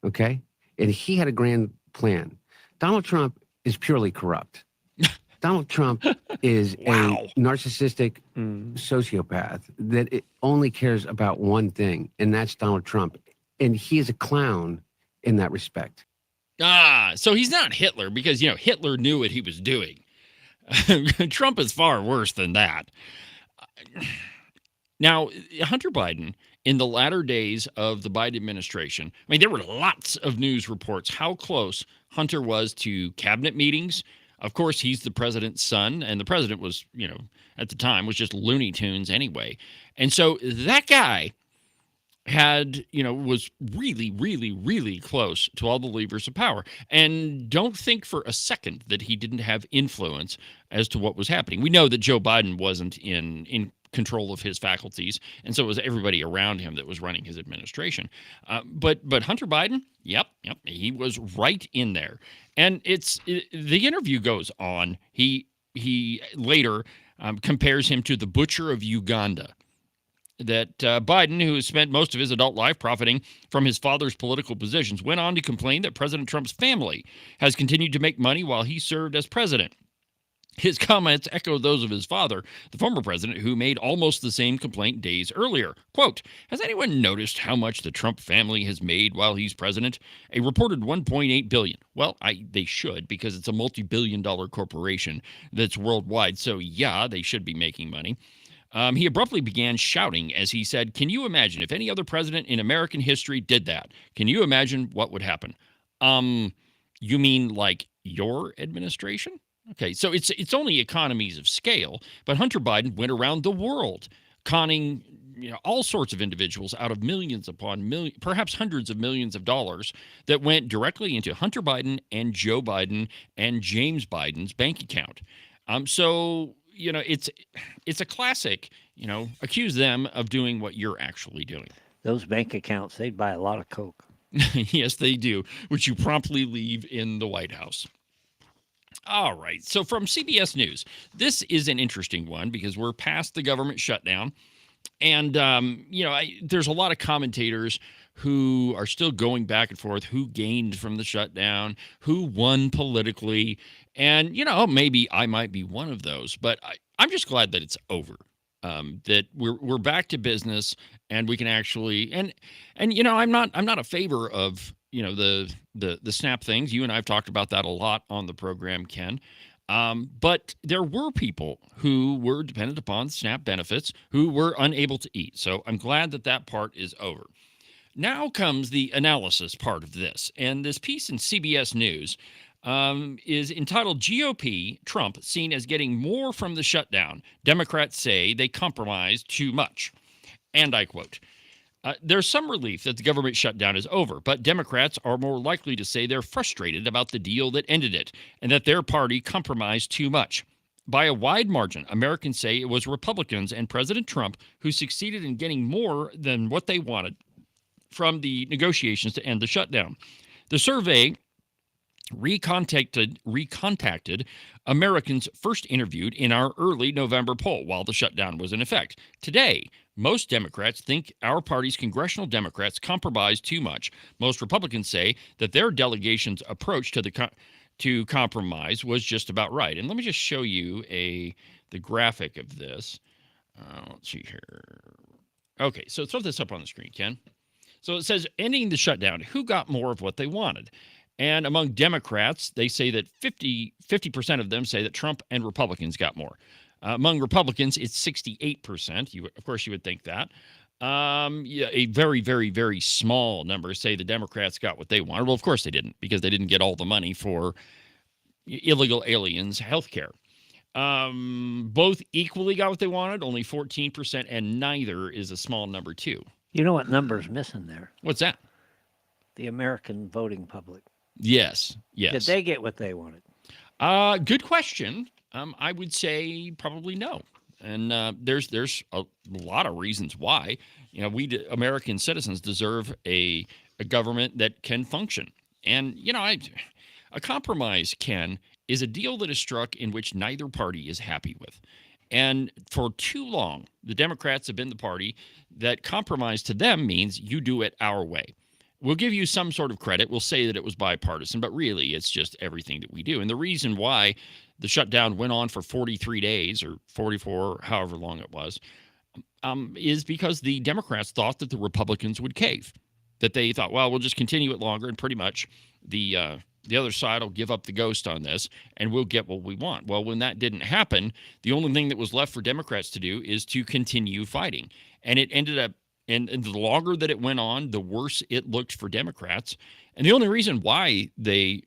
okay? And he had a grand plan. Donald Trump is purely corrupt. Donald Trump is a narcissistic sociopath that it only cares about one thing, and that's Donald Trump. And he is a clown in that respect. So he's not Hitler because, Hitler knew what he was doing. Trump is far worse than that. Now, Hunter Biden, in the latter days of the Biden administration, I mean, there were lots of news reports how close Hunter was to cabinet meetings. Of course, he's the president's son, and the president was, at the time, was just Looney Tunes anyway. And so that guy was really, really, really close to all the levers of power. And don't think for a second that he didn't have influence as to what was happening. We know that Joe Biden wasn't in control of his faculties, and so it was everybody around him that was running his administration. But Hunter Biden, yep, he was right in there. And the interview goes on. He later compares him to the butcher of Uganda. That Biden, who has spent most of his adult life profiting from his father's political positions, went on to complain that President Trump's family has continued to make money while he served as president. His comments echo those of his father, the former president, who made almost the same complaint days earlier. Quote, has anyone noticed how much the Trump family has made while he's president? A reported $1.8 billion. Well, they should, because it's a multi-billion-dollar corporation that's worldwide. So, yeah, they should be making money. He abruptly began shouting as he said, can you imagine if any other president in American history did that? Can you imagine what would happen? You mean like your administration? Okay, so it's only economies of scale, but Hunter Biden went around the world conning all sorts of individuals out of millions upon millions, perhaps hundreds of millions of dollars that went directly into Hunter Biden and Joe Biden and James Biden's bank account. So it's a classic accuse them of doing what you're actually doing. Those bank accounts, they'd buy a lot of Coke. Yes, they do, which you promptly leave in the White House. All right. So from CBS News, this is an interesting one because we're past the government shutdown. And, there's a lot of commentators who are still going back and forth, who gained from the shutdown, who won politically. And, maybe I might be one of those, but I'm just glad that it's over, that we're back to business and we can actually, and I'm not a favor of, the SNAP things. You and I have talked about that a lot on the program, Ken. But there were people who were dependent upon SNAP benefits who were unable to eat. So I'm glad that part is over. Now comes the analysis part of this. And this piece in CBS News is entitled GOP Trump seen as getting more from the shutdown. Democrats say they compromised too much. And I quote, there's some relief that the government shutdown is over, but Democrats are more likely to say they're frustrated about the deal that ended it and that their party compromised too much. By a wide margin, Americans say it was Republicans and President Trump who succeeded in getting more than what they wanted from the negotiations to end the shutdown. The survey recontacted Americans first interviewed in our early November poll while the shutdown was in effect. Today, most Democrats think our party's congressional Democrats compromised too much. Most Republicans say that their delegation's approach to compromise was just about right. And let me just show you the graphic of this. Let's see here. Okay, so throw this up on the screen, Ken. So it says, ending the shutdown, who got more of what they wanted? And among Democrats, they say that 50% of them say that Trump and Republicans got more. Among Republicans, it's 68%. Of course, you would think that. A very, very, very small number say the Democrats got what they wanted. Well, of course they didn't, because they didn't get all the money for illegal aliens' health care. Both equally got what they wanted, only 14%, and neither is a small number, too. You know what number's missing there? What's that? The American voting public. Yes. Did they get what they wanted? Good question. I would say probably no. And there's a lot of reasons why. We American citizens deserve a government that can function. And, a compromise, Ken, is a deal that is struck in which neither party is happy with. And for too long, the Democrats have been the party that compromise to them means you do it our way. We'll give you some sort of credit. We'll say that it was bipartisan, but really it's just everything that we do. And the reason why the shutdown went on for 43 days or 44, however long it was, is because the Democrats thought that the Republicans would cave, that they thought, well, we'll just continue it longer and pretty much the other side will give up the ghost on this and we'll get what we want. Well, when that didn't happen, the only thing that was left for Democrats to do is to continue fighting. And it ended up, and the longer that it went on, the worse it looked for Democrats. And the only reason why the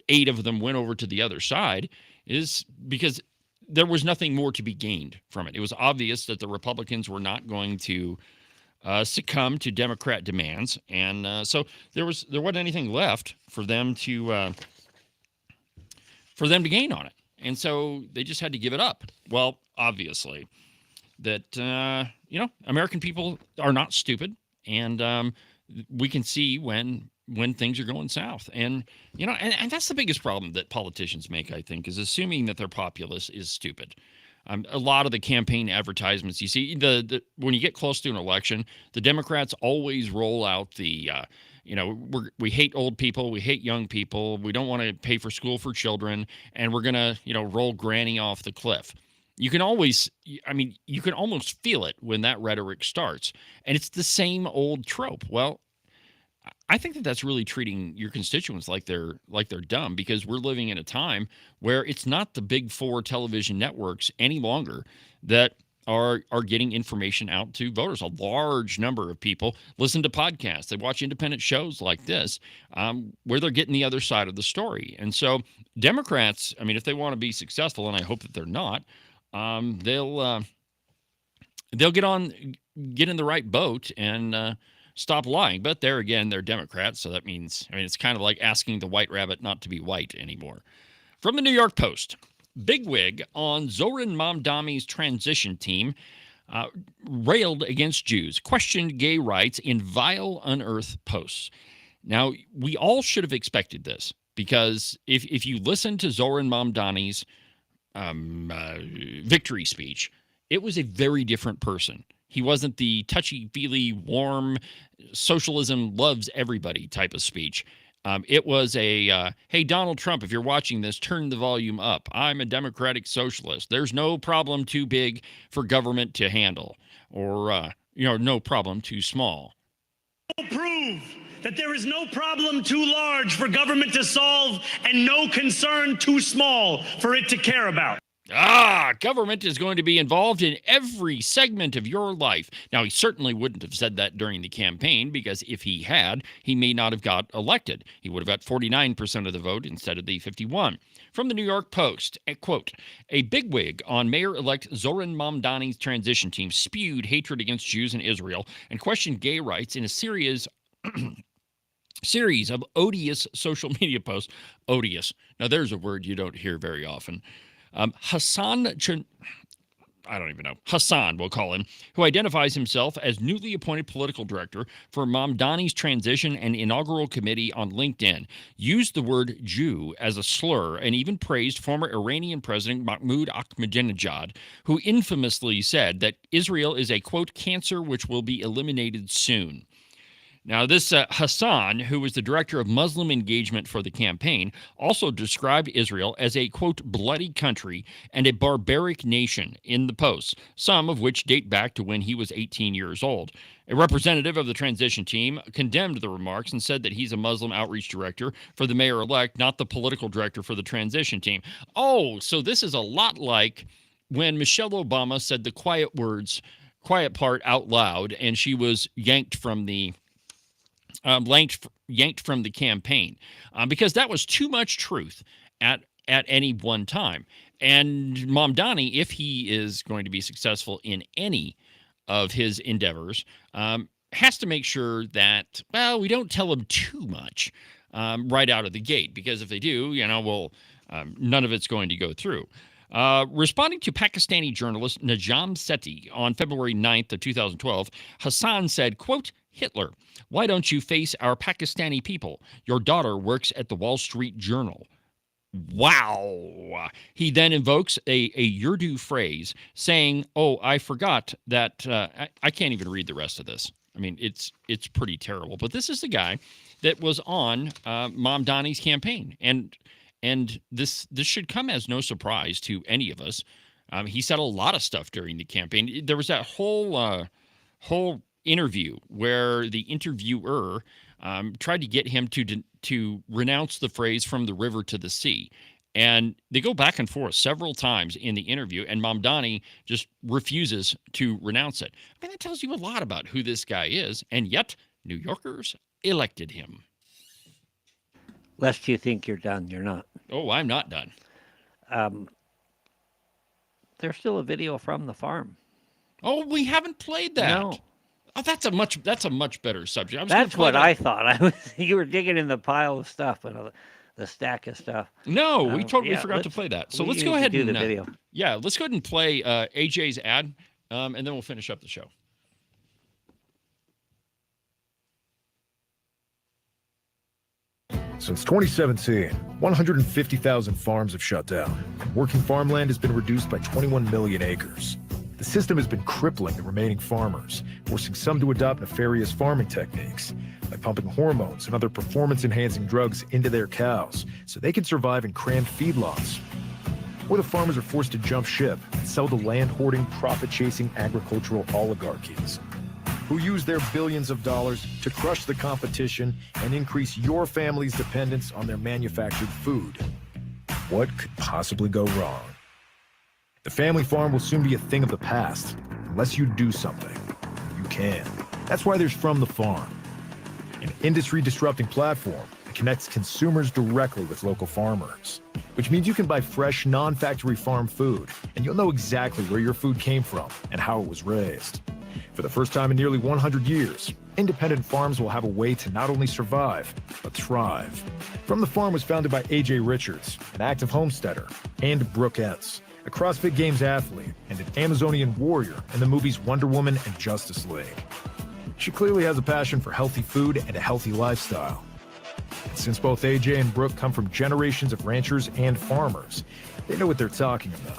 8 of them went over to the other side is because there was nothing more to be gained from it. It was obvious that the Republicans were not going to succumb to Democrat demands, and so there wasn't anything left for them to gain on it, and so they just had to give it up. Well, obviously, that American people are not stupid, and we can see when things are going south, and and that's the biggest problem that politicians make, I think, is assuming that their populace is stupid. A lot of the campaign advertisements you see, when you get close to an election, the Democrats always roll out the, we hate old people, we hate young people, we don't want to pay for school for children, and we're going to, roll Granny off the cliff. You can almost feel it when that rhetoric starts. And it's the same old trope. Well, I think that that's really treating your constituents like they're dumb, because we're living in a time where it's not the big 4 television networks any longer that are getting information out to voters. A large number of people listen to podcasts. They watch independent shows like this, where they're getting the other side of the story. And so Democrats, if they want to be successful, and I hope that they're not, they'll get in the right boat and stop lying. But there again, they're Democrats, so that means, it's kind of like asking the white rabbit not to be white anymore. From the New York Post, bigwig on Zoran Mamdani's transition team railed against Jews, questioned gay rights in vile, unearthed posts. Now, we all should have expected this, because if you listen to Zoran Mamdani's victory speech, it was a very different person. He wasn't the touchy-feely, warm, socialism loves everybody type of speech. It was a, hey, Donald Trump, if you're watching this, turn the volume up. I'm a democratic socialist. There's no problem too big for government to handle, or, no problem too small. Prove that there is no problem too large for government to solve and no concern too small for it to care about. Government is going to be involved in every segment of your life. Now, he certainly wouldn't have said that during the campaign, because if he had, he may not have got elected. He would have got 49% of the vote instead of the 51%. From the New York Post, quote, a bigwig on Mayor-elect Zoran Mamdani's transition team spewed hatred against Jews in Israel and questioned gay rights in a series of odious social media posts. Odious. Now, there's a word you don't hear very often. Hassan, we'll call him, who identifies himself as newly appointed political director for Mamdani's transition and inaugural committee on LinkedIn, used the word Jew as a slur and even praised former Iranian President Mahmoud Ahmadinejad, who infamously said that Israel is a, quote, cancer which will be eliminated soon. Now, this Hassan, who was the director of Muslim engagement for the campaign, also described Israel as a, quote, bloody country and a barbaric nation in the posts, some of which date back to when he was 18 years old. A representative of the transition team condemned the remarks and said that he's a Muslim outreach director for the mayor-elect, not the political director for the transition team. Oh, so this is a lot like when Michelle Obama said the quiet part out loud, and she was yanked from the campaign, because that was too much truth at any one time. And Mamdani, if he is going to be successful in any of his endeavors, has to make sure that, well, we don't tell him too much right out of the gate, because if they do, none of it's going to go through. Responding to Pakistani journalist Najam Sethi on February 9th of 2012, Hassan said, quote, Hitler, why don't you face our Pakistani people? Your daughter works at the Wall Street Journal. Wow. He then invokes a Urdu phrase saying, oh, I forgot that, I can't even read the rest of this. I mean, it's pretty terrible. But this is the guy that was on Mamdani's campaign. And this should come as no surprise to any of us. He said a lot of stuff during the campaign. There was that whole interview where the interviewer tried to get him to renounce the phrase from the river to the sea. And they go back and forth several times in the interview, and Mamdani just refuses to renounce it. I mean, that tells you a lot about who this guy is, and yet New Yorkers elected him. Lest you think you're done, you're not. Oh, I'm not done. There's still a video from the farm. Oh, we haven't played that. No. Oh, that's a much better subject. That's what I thought. You were digging in the pile of stuff and the stack of stuff. No, we totally forgot to play that. So let's go ahead and do the video. Let's go ahead and play AJ's ad, and then we'll finish up the show. Since 2017, 150,000 farms have shut down. Working farmland has been reduced by 21 million acres. The system has been crippling the remaining farmers, forcing some to adopt nefarious farming techniques, like pumping hormones and other performance-enhancing drugs into their cows so they can survive in crammed feedlots. Or the farmers are forced to jump ship and sell to land-hoarding, profit-chasing agricultural oligarchies, who use their billions of dollars to crush the competition and increase your family's dependence on their manufactured food. What could possibly go wrong? The family farm will soon be a thing of the past, unless you do something. You can. That's why there's From the Farm, an industry-disrupting platform that connects consumers directly with local farmers, which means you can buy fresh, non-factory farm food, and you'll know exactly where your food came from and how it was raised. For the first time in nearly 100 years, independent farms will have a way to not only survive, but thrive. From the Farm was founded by A.J. Richards, an active homesteader, and Brooke Entz, a CrossFit Games athlete, and an Amazonian warrior in the movies Wonder Woman and Justice League. She clearly has a passion for healthy food and a healthy lifestyle. And since both AJ and Brooke come from generations of ranchers and farmers, they know what they're talking about.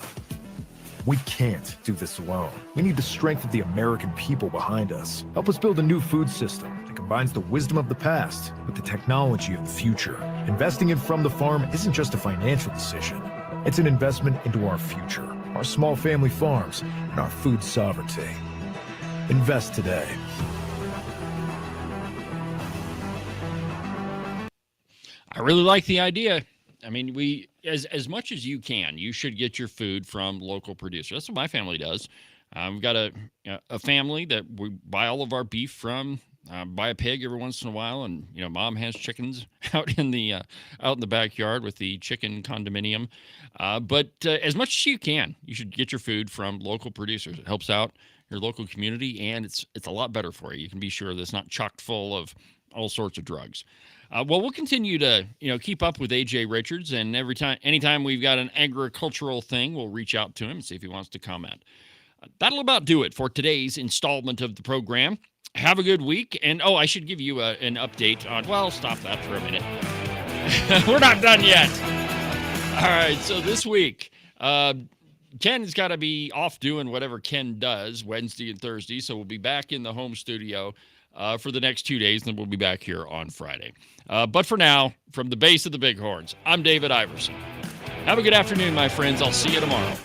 We can't do this alone. We need the strength of the American people behind us. Help us build a new food system that combines the wisdom of the past with the technology of the future. Investing in From the Farm isn't just a financial decision. It's an investment into our future, our small family farms, and our food sovereignty. Invest today. I really like the idea. I mean, as much as you can, you should get your food from local producers. That's what my family does. We've got a family that we buy all of our beef from. Buy a pig every once in a while, and Mom has chickens out in the backyard with the chicken condominium. But as much as you can, you should get your food from local producers. It helps out your local community, and it's a lot better for you. You can be sure that it's not chocked full of all sorts of drugs. Well, we'll continue to keep up with AJ Richards, and anytime we've got an agricultural thing, we'll reach out to him and see if he wants to comment. That'll about do it for today's installment of the program. Have a good week, and I should give you an update on. Well, stop that for a minute. We're not done yet. All right, so this week, Ken's got to be off doing whatever Ken does Wednesday and Thursday, so we'll be back in the home studio for the next 2 days, and then we'll be back here on Friday. But for now, from the base of the Bighorns, I'm David Iverson. Have a good afternoon, my friends. I'll see you tomorrow.